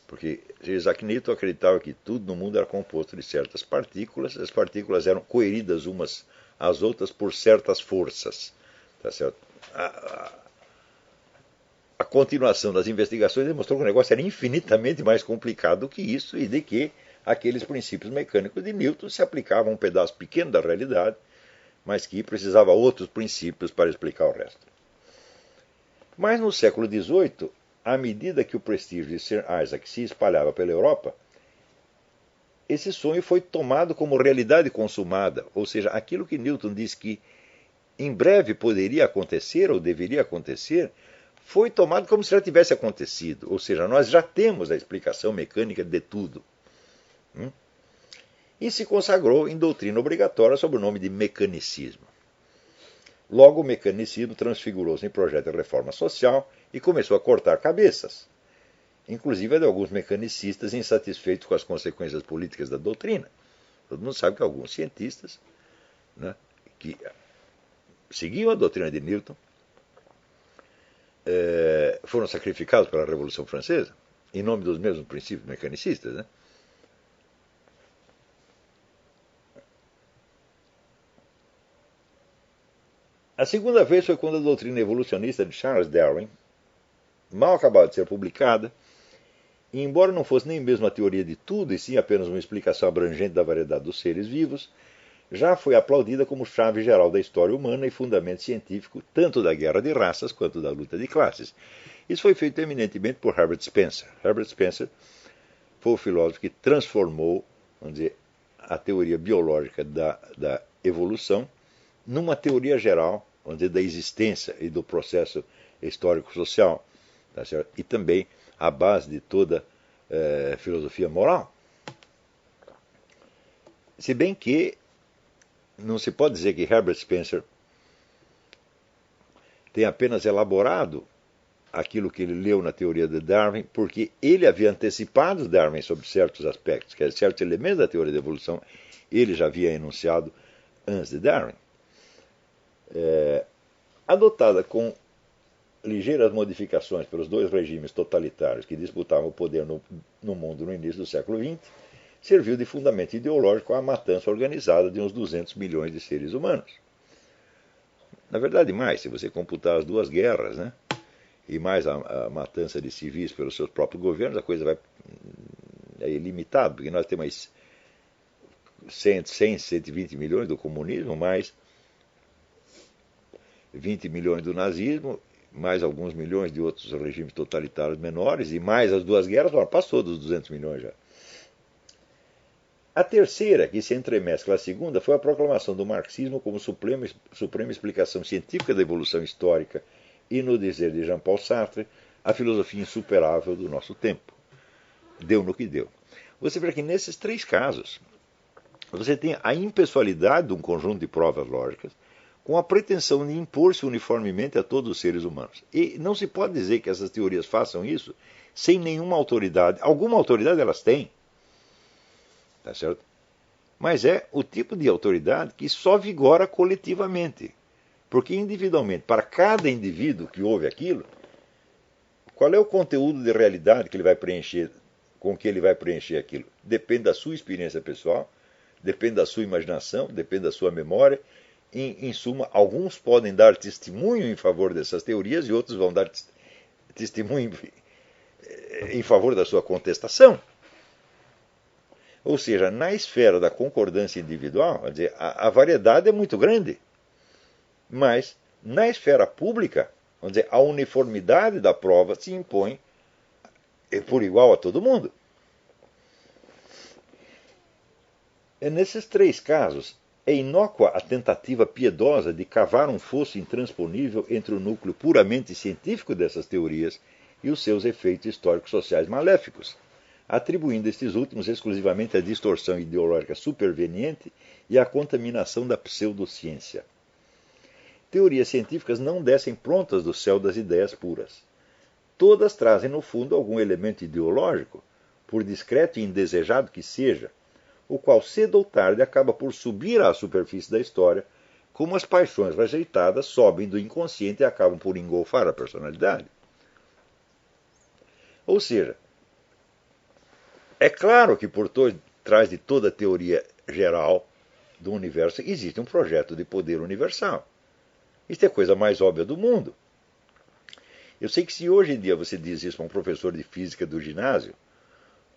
porque Isaac Newton acreditava que tudo no mundo era composto de certas partículas, as partículas eram coeridas umas às outras por certas forças. Tá certo? A continuação das investigações demonstrou que o negócio era infinitamente mais complicado do que isso e de que aqueles princípios mecânicos de Newton se aplicavam a um pedaço pequeno da realidade, mas que precisava outros princípios para explicar o resto. Mas no século XVIII, à medida que o prestígio de Sir Isaac se espalhava pela Europa, esse sonho foi tomado como realidade consumada, ou seja, aquilo que Newton disse que em breve poderia acontecer ou deveria acontecer, foi tomado como se já tivesse acontecido, ou seja, nós já temos a explicação mecânica de tudo. E se consagrou em doutrina obrigatória sob o nome de mecanicismo. Logo, o mecanicismo transfigurou-se em projeto de reforma social e começou a cortar cabeças, inclusive de alguns mecanicistas insatisfeitos com as consequências políticas da doutrina. Todo mundo sabe que alguns cientistas, né, que seguiam a doutrina de Newton foram sacrificados pela Revolução Francesa, em nome dos mesmos princípios mecanicistas. Né? A segunda vez foi quando a doutrina evolucionista de Charles Darwin, mal acabada de ser publicada, e embora não fosse nem mesmo a teoria de tudo, e sim apenas uma explicação abrangente da variedade dos seres vivos, já foi aplaudida como chave geral da história humana e fundamento científico tanto da guerra de raças quanto da luta de classes. Isso foi feito eminentemente por Herbert Spencer. Herbert Spencer foi o filósofo que transformou, vamos dizer, a teoria biológica da evolução numa teoria geral, vamos dizer, da existência e do processo histórico-social, tá certo? E também a base de toda filosofia moral. Se bem que não se pode dizer que Herbert Spencer tem apenas elaborado aquilo que ele leu na teoria de Darwin, porque ele havia antecipado Darwin sobre certos aspectos, que certos elementos da teoria da evolução ele já havia enunciado antes de Darwin. Adotada com ligeiras modificações pelos dois regimes totalitários que disputavam o poder no mundo no início do século XX, serviu de fundamento ideológico à matança organizada de uns 200 milhões de seres humanos. Na verdade, mais, se você computar as duas guerras, né, e mais a matança de civis pelos seus próprios governos, a coisa vai ilimitada, porque nós temos 120 milhões do comunismo, mais 20 milhões do nazismo, mais alguns milhões de outros regimes totalitários menores, e mais as duas guerras, passou dos 200 milhões já. A terceira, que se entremescla à segunda, foi a proclamação do marxismo como suprema explicação científica da evolução histórica e, no dizer de Jean-Paul Sartre, a filosofia insuperável do nosso tempo. Deu no que deu. Você vê que nesses três casos, você tem a impessoalidade de um conjunto de provas lógicas com a pretensão de impor-se uniformemente a todos os seres humanos. E não se pode dizer que essas teorias façam isso sem nenhuma autoridade. Alguma autoridade elas têm. Tá certo? Mas é o tipo de autoridade que só vigora coletivamente. Porque individualmente, para cada indivíduo que ouve aquilo, qual é o conteúdo de realidade que ele vai preencher, com que ele vai preencher aquilo? Depende da sua experiência pessoal, depende da sua imaginação, depende da sua memória. Em suma, alguns podem dar testemunho em favor dessas teorias e outros vão dar testemunho em favor da sua contestação. Ou seja, na esfera da concordância individual, quer dizer, a variedade é muito grande. Mas, na esfera pública, vamos dizer, a uniformidade da prova se impõe por igual a todo mundo. Nesses três casos, é inócua a tentativa piedosa de cavar um fosso intransponível entre o núcleo puramente científico dessas teorias e os seus efeitos históricos sociais maléficos, atribuindo estes últimos exclusivamente à distorção ideológica superveniente e à contaminação da pseudociência. Teorias científicas não descem prontas do céu das ideias puras. Todas trazem, no fundo, algum elemento ideológico, por discreto e indesejado que seja, o qual cedo ou tarde acaba por subir à superfície da história, como as paixões rejeitadas sobem do inconsciente e acabam por engolfar a personalidade. Ou seja, é claro que por trás de toda a teoria geral do universo existe um projeto de poder universal. Isso é a coisa mais óbvia do mundo. Eu sei que se hoje em dia você diz isso para um professor de física do ginásio,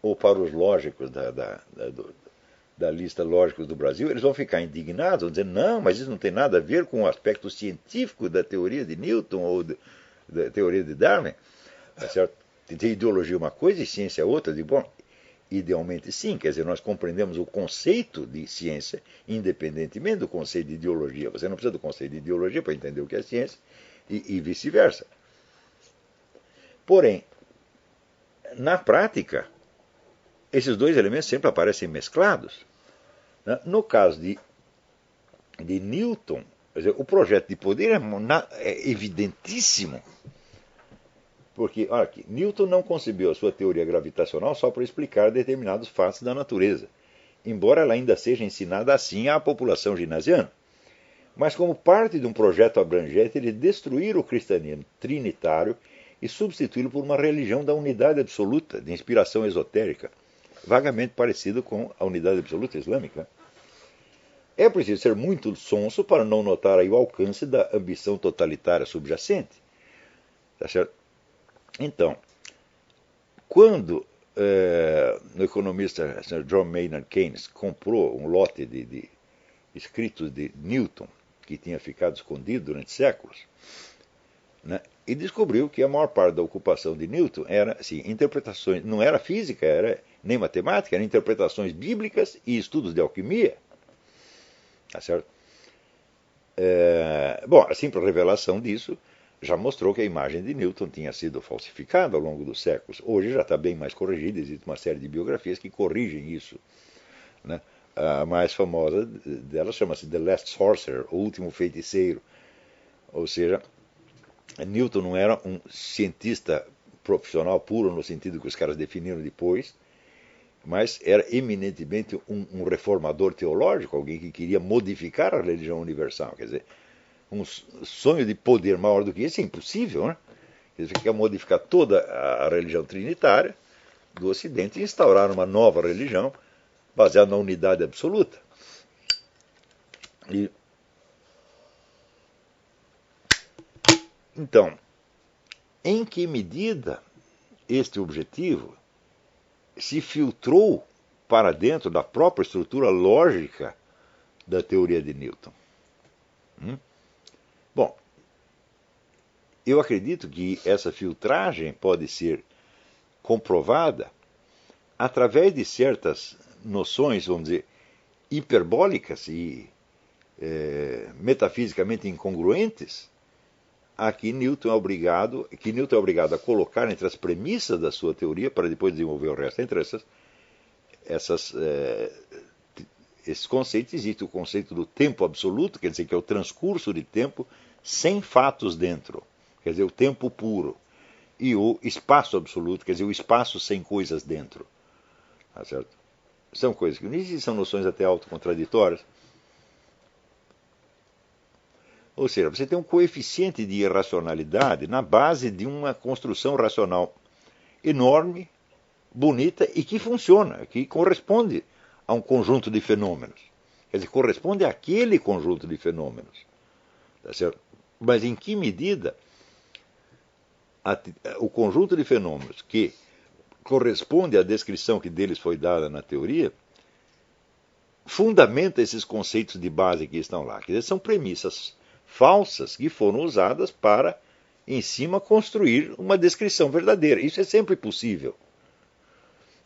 ou para os lógicos da lista lógicos do Brasil, eles vão ficar indignados, vão dizer, não, mas isso não tem nada a ver com o aspecto científico da teoria de Newton ou da teoria de Darwin. Tá certo? Tem ideologia uma coisa e ciência outra. Bom, idealmente sim, quer dizer, nós compreendemos o conceito de ciência independentemente do conceito de ideologia. Você não precisa do conceito de ideologia para entender o que é ciência e vice-versa. Porém, na prática, esses dois elementos sempre aparecem mesclados. No caso de Newton, quer dizer, o projeto de poder é evidentíssimo. Porque, olha aqui, Newton não concebeu a sua teoria gravitacional só para explicar determinados fatos da natureza, embora ela ainda seja ensinada assim à população ginasiana, mas como parte de um projeto abrangente de destruir o cristianismo trinitário e substituí-lo por uma religião da unidade absoluta, de inspiração esotérica, vagamente parecido com a unidade absoluta islâmica. É preciso ser muito sonso para não notar aí o alcance da ambição totalitária subjacente. Tá certo? Então, quando o economista Sir John Maynard Keynes comprou um lote de escritos de Newton, que tinha ficado escondido durante séculos, né, e descobriu que a maior parte da ocupação de Newton era assim, interpretações, não era física, era nem matemática, eram interpretações bíblicas e estudos de alquimia. Tá certo? Bom, a simples revelação disso já mostrou que a imagem de Newton tinha sido falsificada ao longo dos séculos. Hoje já está bem mais corrigida, existe uma série de biografias que corrigem isso. Né? A mais famosa delas chama-se The Last Sorcerer, o último feiticeiro. Ou seja, Newton não era um cientista profissional puro no sentido que os caras definiram depois, mas era eminentemente um reformador teológico, alguém que queria modificar a religião universal. Quer dizer, um sonho de poder maior do que esse é impossível, né? Ele quer modificar toda a religião trinitária do Ocidente e instaurar uma nova religião baseada na unidade absoluta. Então, em que medida este objetivo se filtrou para dentro da própria estrutura lógica da teoria de Newton? Bom, eu acredito que essa filtragem pode ser comprovada através de certas noções, vamos dizer, hiperbólicas e metafisicamente incongruentes que Newton é obrigado a colocar entre as premissas da sua teoria para depois desenvolver o resto. Entre esses conceitos existe o conceito do tempo absoluto, quer dizer, que é o transcurso de tempo sem fatos dentro, quer dizer, o tempo puro, e o espaço absoluto, quer dizer, o espaço sem coisas dentro. Tá certo? São coisas que não existem, são noções até autocontraditórias. Ou seja, você tem um coeficiente de irracionalidade na base de uma construção racional enorme, bonita e que funciona, que corresponde a um conjunto de fenômenos. Quer dizer, corresponde àquele conjunto de fenômenos. Tá certo? Mas em que medida o conjunto de fenômenos que corresponde à descrição que deles foi dada na teoria fundamenta esses conceitos de base que estão lá? Quer dizer, são premissas falsas que foram usadas para, em cima, construir uma descrição verdadeira. Isso é sempre possível.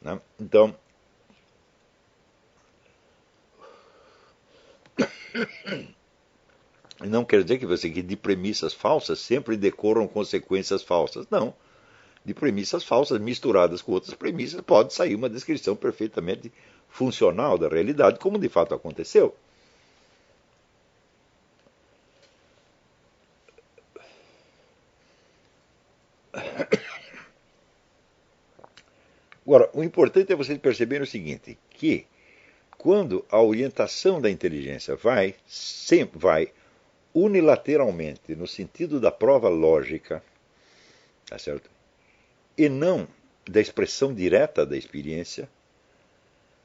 Né? Então, não quer dizer que de premissas falsas sempre decorram consequências falsas. Não. De premissas falsas misturadas com outras premissas pode sair uma descrição perfeitamente funcional da realidade, como de fato aconteceu. Agora, o importante é vocês perceberem o seguinte, que quando a orientação da inteligência sempre vai unilateralmente no sentido da prova lógica, tá certo? E não da expressão direta da experiência,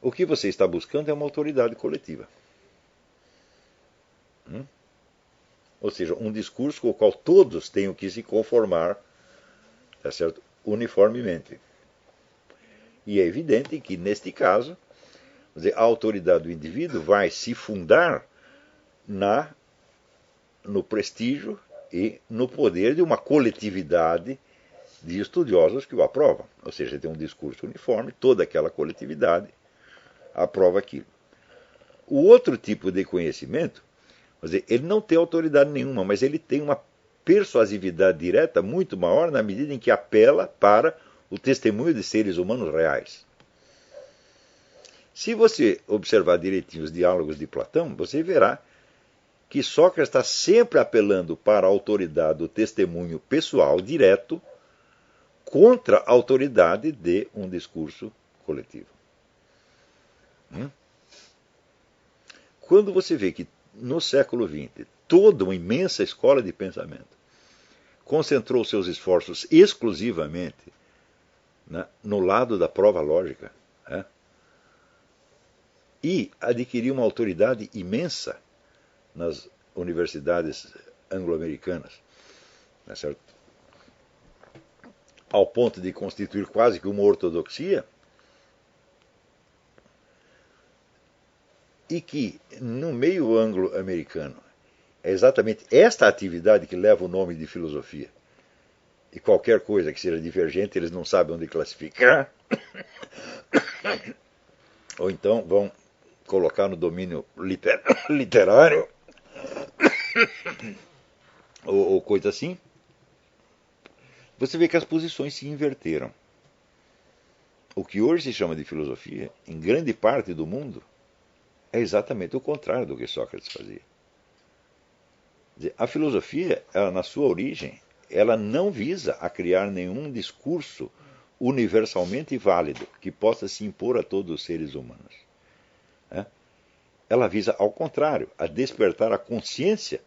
o que você está buscando é uma autoridade coletiva. Ou seja, um discurso com o qual todos tenham que se conformar, tá certo? Uniformemente. E é evidente que, neste caso, quer dizer, a autoridade do indivíduo vai se fundar no prestígio e no poder de uma coletividade de estudiosos que o aprovam. Ou seja, tem um discurso uniforme, toda aquela coletividade aprova aquilo. O outro tipo de conhecimento, quer dizer, ele não tem autoridade nenhuma, mas ele tem uma persuasividade direta muito maior na medida em que apela para o testemunho de seres humanos reais. Se você observar direitinho os diálogos de Platão, você verá que Sócrates está sempre apelando para a autoridade do testemunho pessoal direto contra a autoridade de um discurso coletivo. Quando você vê que no século XX toda uma imensa escola de pensamento concentrou seus esforços exclusivamente, né, no lado da prova lógica, né, e adquiriu uma autoridade imensa nas universidades anglo-americanas, né, certo? Ao ponto de constituir quase que uma ortodoxia, e que no meio anglo-americano é exatamente esta atividade que leva o nome de filosofia. E qualquer coisa que seja divergente, eles não sabem onde classificar. Ou então vão colocar no domínio literário, ou coisa assim. Você vê que as posições se inverteram. O que hoje se chama de filosofia, em grande parte do mundo, é exatamente o contrário do que Sócrates fazia. A filosofia, ela, na sua origem, ela não visa a criar nenhum discurso universalmente válido que possa se impor a todos os seres humanos. Ela visa, ao contrário, a despertar a consciência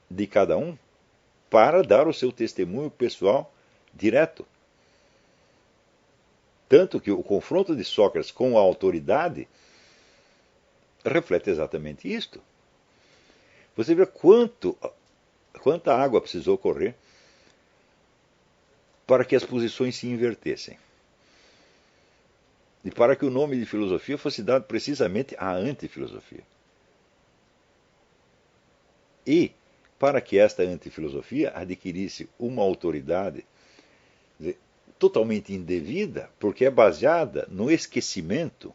de cada um para dar o seu testemunho pessoal direto. Tanto que o confronto de Sócrates com a autoridade reflete exatamente isto. Você vê quanta água precisou correr para que as posições se invertessem. E para que o nome de filosofia fosse dado precisamente à antifilosofia. E para que esta antifilosofia adquirisse uma autoridade totalmente indevida, porque é baseada no esquecimento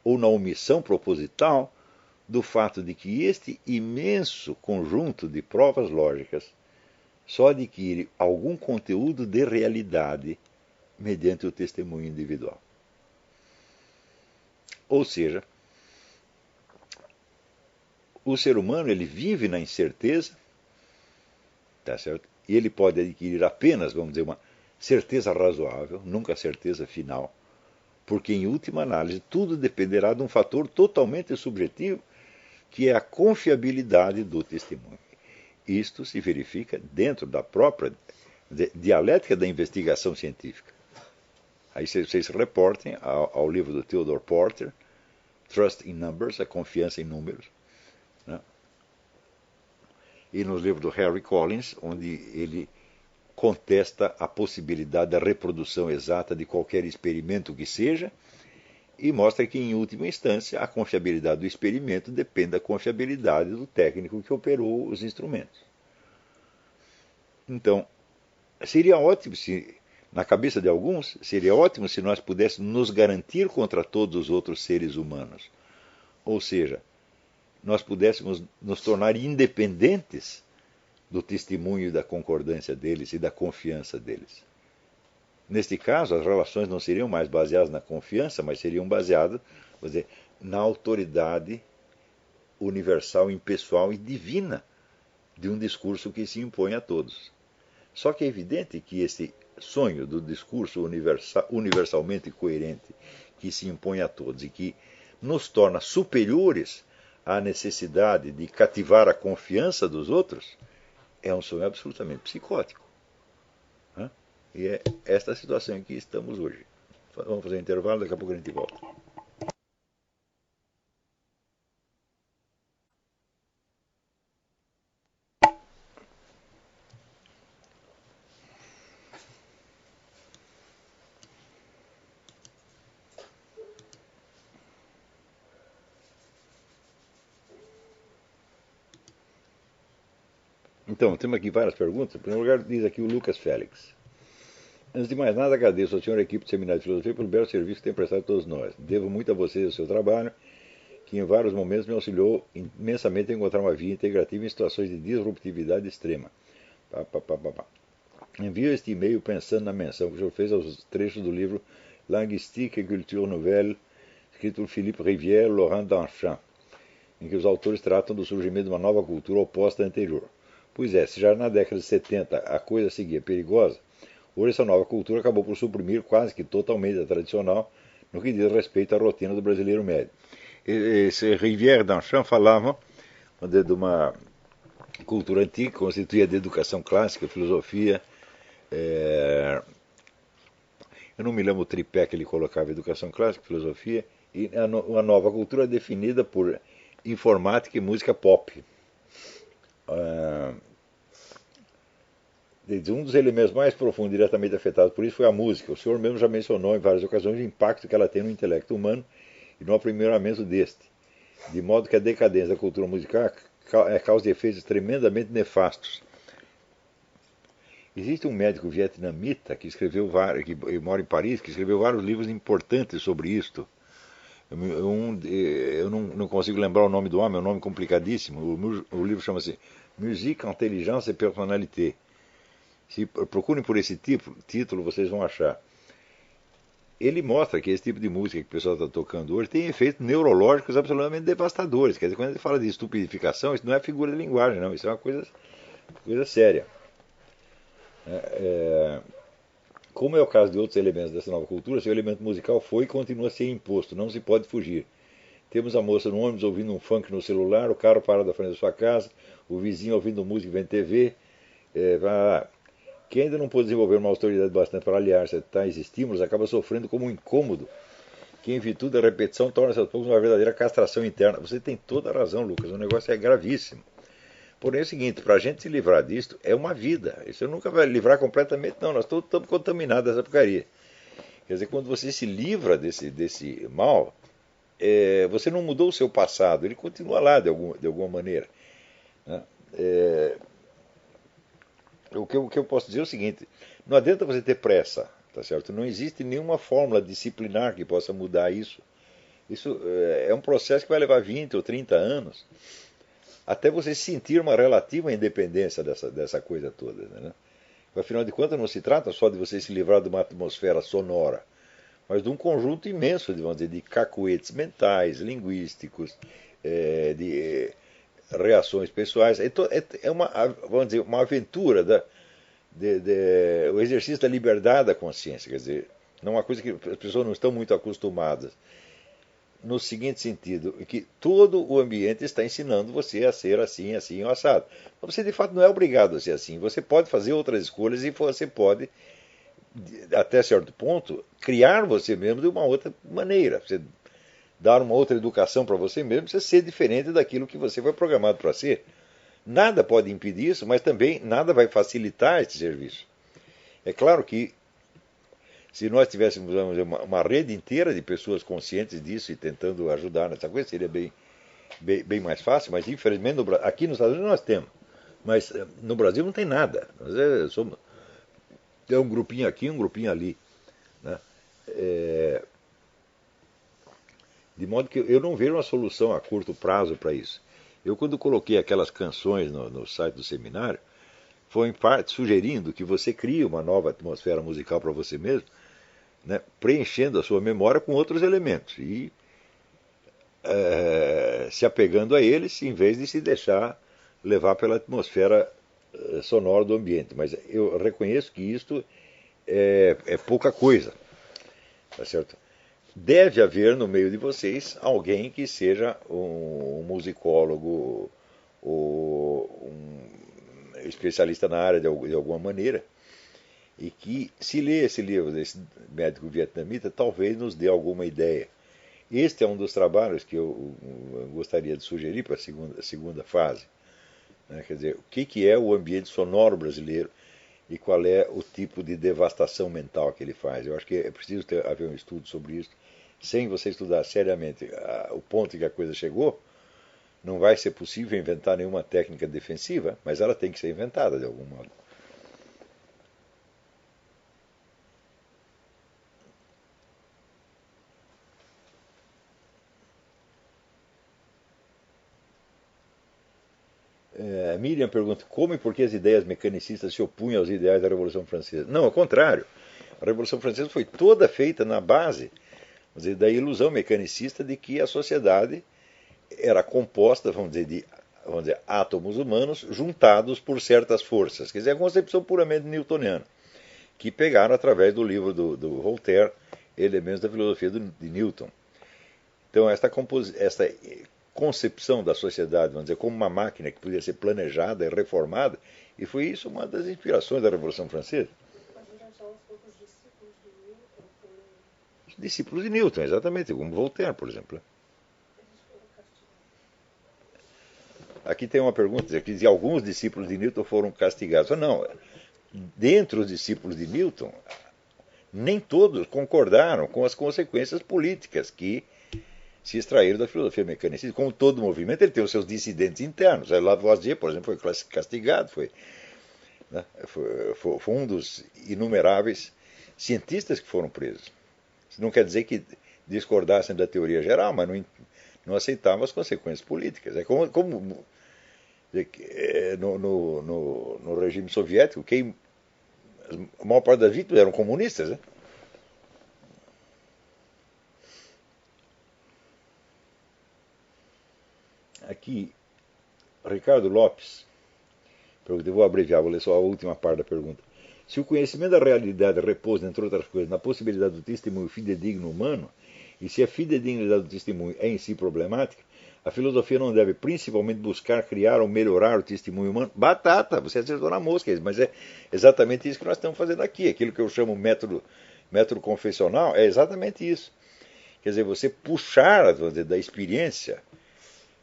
ou na omissão proposital do fato de que este imenso conjunto de provas lógicas só adquire algum conteúdo de realidade mediante o testemunho individual. Ou seja, o ser humano ele vive na incerteza, tá certo? E ele pode adquirir apenas, vamos dizer, uma certeza razoável, nunca a certeza final, porque em última análise tudo dependerá de um fator totalmente subjetivo, que é a confiabilidade do testemunho. Isto se verifica dentro da própria dialética da investigação científica. Aí vocês se reportem ao livro do Theodore Porter, Trust in Numbers, a confiança em números, né? E nos livros do Harry Collins, onde ele contesta a possibilidade da reprodução exata de qualquer experimento que seja, e mostra que, em última instância, a confiabilidade do experimento depende da confiabilidade do técnico que operou os instrumentos. Então, seria ótimo se, na cabeça de alguns, seria ótimo se nós pudéssemos nos garantir contra todos os outros seres humanos. Ou seja, nós pudéssemos nos tornar independentes do testemunho e da concordância deles e da confiança deles. Neste caso, as relações não seriam mais baseadas na confiança, mas seriam baseadas, vamos dizer, na autoridade universal, impessoal e divina de um discurso que se impõe a todos. Só que é evidente que esse sonho do discurso universalmente coerente que se impõe a todos e que nos torna superiores à necessidade de cativar a confiança dos outros é um sonho absolutamente psicótico. E é esta a situação em que estamos hoje. Vamos fazer um intervalo, daqui a pouco a gente volta. Então, temos aqui várias perguntas. Em primeiro lugar, diz aqui o Lucas Félix. Antes de mais nada, agradeço ao senhor e à equipe do Seminário de Filosofia pelo belo serviço que tem prestado a todos nós. Devo muito a vocês e ao seu trabalho, que em vários momentos me auxiliou imensamente a encontrar uma via integrativa em situações de disruptividade extrema. Envio este e-mail pensando na menção que o senhor fez aos trechos do livro Linguistique et Culture Nouvelle, escrito por Philippe Rivière e Laurent Danchamp, em que os autores tratam do surgimento de uma nova cultura oposta à anterior. Pois é, se já na década de 70 a coisa seguia perigosa, hoje essa nova cultura acabou por suprimir quase que totalmente a tradicional no que diz respeito à rotina do brasileiro médio. Esse Rivière e Danchamp falavam de uma cultura antiga que constituía de educação clássica, filosofia. Eu não me lembro o tripé que ele colocava: educação clássica, filosofia e uma nova cultura definida por informática e música pop. Um dos elementos mais profundos e diretamente afetados por isso foi a música. O senhor mesmo já mencionou em várias ocasiões o impacto que ela tem no intelecto humano e no aprimoramento deste, de modo que a decadência da cultura musical é causa de efeitos tremendamente nefastos. Existe um médico vietnamita que mora em Paris, que escreveu vários livros importantes sobre isto. Eu não consigo lembrar o nome do homem, é um nome complicadíssimo. O livro chama-se Musique, Intelligence et Personnalité. Se procurem por esse título, vocês vão achar. Ele mostra que esse tipo de música que o pessoal está tocando hoje tem efeitos neurológicos absolutamente devastadores. Quer dizer, quando ele fala de estupidificação, isso não é figura de linguagem, não. Isso é uma coisa séria. Como é o caso de outros elementos dessa nova cultura, seu elemento musical foi e continua a ser imposto, não se pode fugir. Temos a moça no ônibus ouvindo um funk no celular, o carro parado à frente da sua casa, o vizinho ouvindo música vendo TV. Quem ainda não pôde desenvolver uma autoridade bastante para aliar-se a tais estímulos acaba sofrendo como um incômodo, que em virtude da repetição torna-se aos poucos uma verdadeira castração interna. Você tem toda a razão, Lucas, o negócio é gravíssimo. Porém é o seguinte, para a gente se livrar disto, é uma vida. Isso nunca vai livrar completamente, não. Nós todos estamos contaminados dessa porcaria. Quer dizer, quando você se livra desse mal, você não mudou o seu passado, ele continua lá de alguma maneira. Né? O que eu posso dizer é o seguinte: não adianta você ter pressa, tá certo? Não existe nenhuma fórmula disciplinar que possa mudar isso. Isso é um processo que vai levar 20 ou 30 anos até você sentir uma relativa independência dessa coisa toda. Né? Afinal de contas, não se trata só de você se livrar de uma atmosfera sonora, mas de um conjunto imenso, vamos dizer, de cacoetes mentais, linguísticos, de reações pessoais. É uma, vamos dizer, uma aventura, o exercício da liberdade da consciência. Quer dizer, não é uma coisa que as pessoas não estão muito acostumadas. No seguinte sentido, que todo o ambiente está ensinando você a ser assim, assim, ou assado. Mas você, de fato, não é obrigado a ser assim. Você pode fazer outras escolhas e você pode, até certo ponto, criar você mesmo de uma outra maneira. Você dar uma outra educação para você mesmo, você ser diferente daquilo que você foi programado para ser. Nada pode impedir isso, mas também nada vai facilitar esse serviço. É claro que se nós tivéssemos uma rede inteira de pessoas conscientes disso e tentando ajudar nessa coisa, seria bem mais fácil, mas infelizmente aqui nos Estados Unidos nós temos. Mas no Brasil não tem nada. Tem um grupinho aqui, um grupinho ali. Né? De modo que eu não vejo uma solução a curto prazo para isso. Eu, quando coloquei aquelas canções no site do seminário, foi em parte sugerindo que você crie uma nova atmosfera musical para você mesmo, né, preenchendo a sua memória com outros elementos e se apegando a eles, em vez de se deixar levar pela atmosfera sonora do ambiente. Mas eu reconheço que isto é pouca coisa, tá certo? Deve haver no meio de vocês alguém que seja um musicólogo ou um especialista na área de alguma maneira, e que, se ler esse livro desse médico vietnamita, talvez nos dê alguma ideia. Este é um dos trabalhos que eu gostaria de sugerir para a segunda fase. Né? Quer dizer, o que é o ambiente sonoro brasileiro e qual é o tipo de devastação mental que ele faz. Eu acho que é preciso haver um estudo sobre isso, sem você estudar seriamente o ponto em que a coisa chegou. não vai ser possível inventar nenhuma técnica defensiva, mas ela tem que ser inventada de algum modo. Miriam pergunta como e por que as ideias mecanicistas se opunham aos ideais da Revolução Francesa. Não, ao contrário. A Revolução Francesa foi toda feita na base, vamos dizer, da ilusão mecanicista de que a sociedade era composta, vamos dizer, átomos humanos juntados por certas forças. Quer dizer, a concepção puramente newtoniana, que pegaram através do livro do Voltaire, Elementos da Filosofia de Newton. Então, esta concepção da sociedade, vamos dizer, como uma máquina que podia ser planejada e reformada, e foi isso uma das inspirações da Revolução Francesa. Os discípulos de Newton, exatamente, como Voltaire, por exemplo. Aqui tem uma pergunta, que diz que alguns discípulos de Newton foram castigados. Não, dentre os discípulos de Newton, nem todos concordaram com as consequências políticas que se extraíram da filosofia mecanicista. Como todo movimento, ele tem os seus dissidentes internos. Lavoisier, por exemplo, foi castigado, foi um dos inumeráveis cientistas que foram presos. Isso não quer dizer que discordassem da teoria geral, mas não aceitavam as consequências políticas. É como no regime soviético, a maior parte das vítimas eram comunistas, né? Aqui, Ricardo Lopes, eu vou abreviar, vou ler só a última parte da pergunta. Se o conhecimento da realidade repousa, entre outras coisas, na possibilidade do testemunho fidedigno humano, e se a fidedignidade do testemunho é em si problemática, a filosofia não deve principalmente buscar criar ou melhorar o testemunho humano? Batata, você acertou na mosca, mas é exatamente isso que nós estamos fazendo aqui. Aquilo que eu chamo método confessional é exatamente isso. Quer dizer, você puxar, vamos dizer, da experiência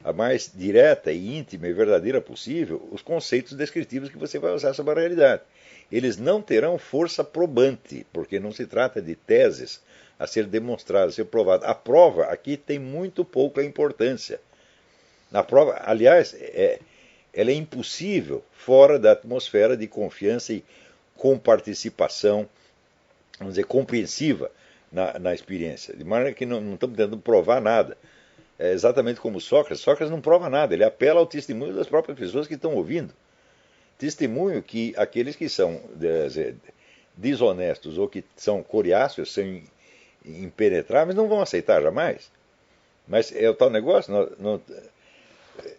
a mais direta e íntima e verdadeira possível os conceitos descritivos que você vai usar sobre a realidade. Eles não terão força probante, porque não se trata de teses a ser demonstradas, a ser provadas. A prova aqui tem muito pouca importância. Na prova, aliás, ela é impossível fora da atmosfera de confiança e comparticipação, vamos dizer, compreensiva na experiência. De maneira que não estamos tentando provar nada. É exatamente como Sócrates. Sócrates não prova nada, ele apela ao testemunho das próprias pessoas que estão ouvindo. Testemunho que aqueles que são desonestos ou que são coriáceos, são impenetráveis, não vão aceitar jamais. Mas é o tal negócio,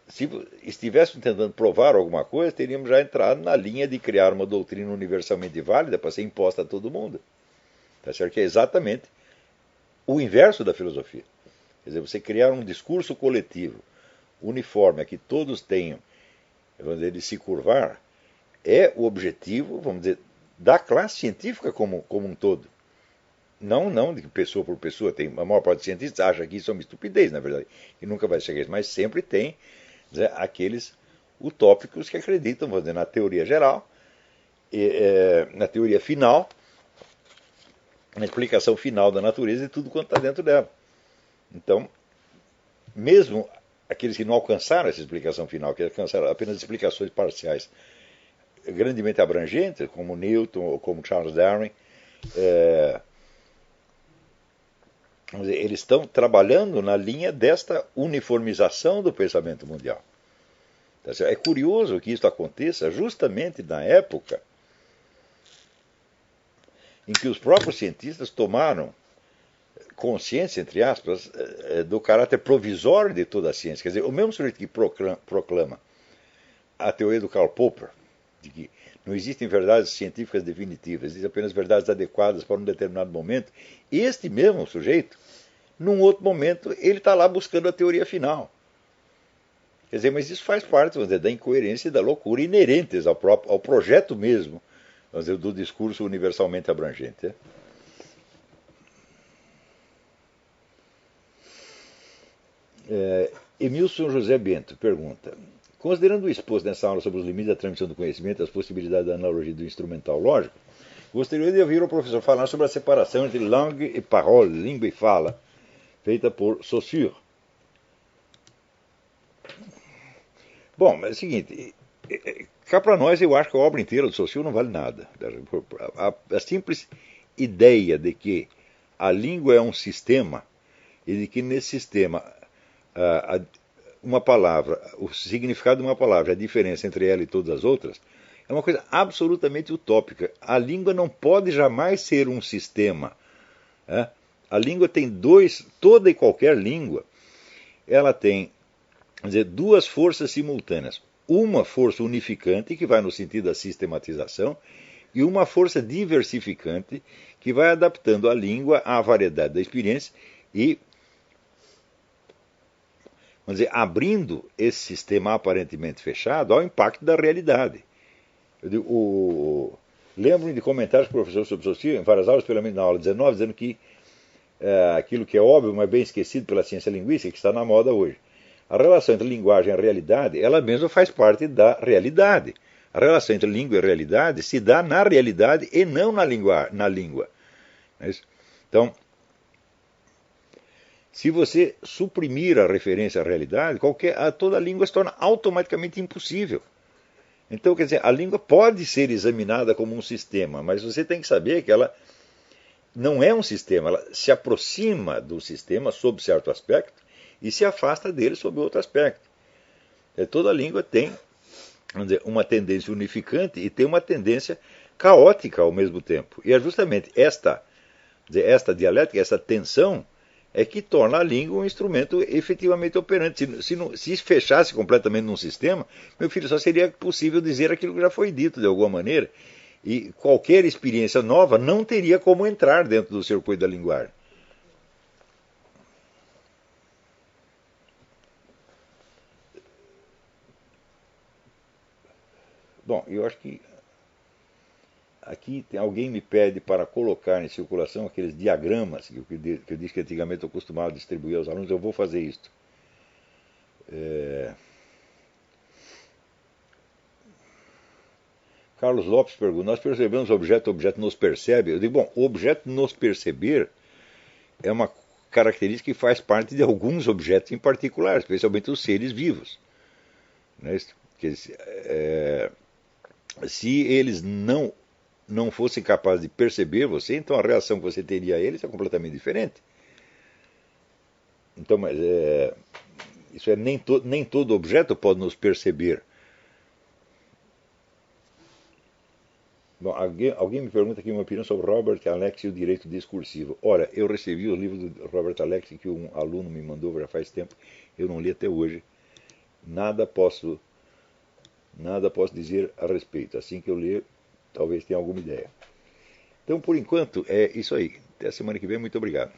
se estivéssemos tentando provar alguma coisa, teríamos já entrado na linha de criar uma doutrina universalmente válida para ser imposta a todo mundo. Tá certo? Que é exatamente o inverso da filosofia. Quer dizer, você criar um discurso coletivo, uniforme, a que todos tenham, vamos dizer, de se curvar, é o objetivo, vamos dizer, da classe científica como um todo. Não de pessoa por pessoa. A maior parte dos cientistas acha que isso é uma estupidez, na verdade, e nunca vai chegar a isso. Mas sempre tem aqueles utópicos que acreditam, vamos dizer, na teoria geral, na teoria final, na explicação final da natureza e tudo quanto está dentro dela. Então, mesmo aqueles que não alcançaram essa explicação final, que alcançaram apenas explicações parciais, grandemente abrangentes, como Newton ou como Charles Darwin, eles estão trabalhando na linha desta uniformização do pensamento mundial. É curioso que isso aconteça justamente na época em que os próprios cientistas tomaram consciência, entre aspas, do caráter provisório de toda a ciência. Quer dizer, o mesmo sujeito que proclama a teoria do Karl Popper, de que não existem verdades científicas definitivas, existem apenas verdades adequadas para um determinado momento, este mesmo sujeito, num outro momento, ele está lá buscando a teoria final. Quer dizer, mas isso faz parte, vamos dizer, da incoerência e da loucura inerentes ao projeto mesmo, vamos dizer, do discurso universalmente abrangente. Emilson José Bento pergunta: considerando o exposto nessa aula sobre os limites da transmissão do conhecimento e as possibilidades da analogia do instrumental lógico, gostaria de ouvir o professor falar sobre a separação entre langue e parole, língua e fala, feita por Saussure. Bom, mas é o seguinte, cá para nós eu acho que a obra inteira do Saussure não vale nada. A simples ideia de que a língua é um sistema e de que nesse sistema uma palavra, o significado de uma palavra, a diferença entre ela e todas as outras, é uma coisa absolutamente utópica. A língua não pode jamais ser um sistema. Né? A língua tem toda e qualquer língua, ela tem, quer dizer, duas forças simultâneas. Uma força unificante, que vai no sentido da sistematização, e uma força diversificante, que vai adaptando a língua à variedade da experiência e, vamos dizer, abrindo esse sistema aparentemente fechado ao impacto da realidade. Lembro-me de comentários do professor sobre Saussure, em várias aulas, pelo menos na aula 19, dizendo que aquilo que é óbvio, mas bem esquecido pela ciência linguística, que está na moda hoje. A relação entre linguagem e realidade, ela mesma faz parte da realidade. A relação entre língua e realidade se dá na realidade e não na língua. Não é isso? Então, se você suprimir a referência à realidade, toda a língua se torna automaticamente impossível. Então, quer dizer, a língua pode ser examinada como um sistema, mas você tem que saber que ela não é um sistema, ela se aproxima do sistema sob certo aspecto e se afasta dele sob outro aspecto. Toda língua tem, vamos dizer, uma tendência unificante e tem uma tendência caótica ao mesmo tempo. E é justamente esta dialética, essa tensão, é que torna a língua um instrumento efetivamente operante. Se fechasse completamente num sistema, meu filho, só seria possível dizer aquilo que já foi dito de alguma maneira. E qualquer experiência nova não teria como entrar dentro do circuito da linguagem. Bom, eu acho que aqui alguém me pede para colocar em circulação aqueles diagramas que eu disse que antigamente eu costumava distribuir aos alunos. Eu vou fazer isto. Carlos Lopes pergunta: nós percebemos o objeto nos percebe? Eu digo, bom, o objeto nos perceber é uma característica que faz parte de alguns objetos em particular, especialmente os seres vivos. Né? Se eles não fossem capazes de perceber você, então a reação que você teria a eles é completamente diferente. Então, mas isso é nem todo objeto pode nos perceber. Bom, alguém me pergunta aqui uma opinião sobre Robert Alexy e o direito discursivo. Ora, eu recebi o livro do Robert Alexy que um aluno me mandou já faz tempo, eu não li até hoje. Nada posso dizer a respeito. Assim que eu ler, talvez tenha alguma ideia. Então, por enquanto, é isso aí. Até a semana que vem. Muito obrigado.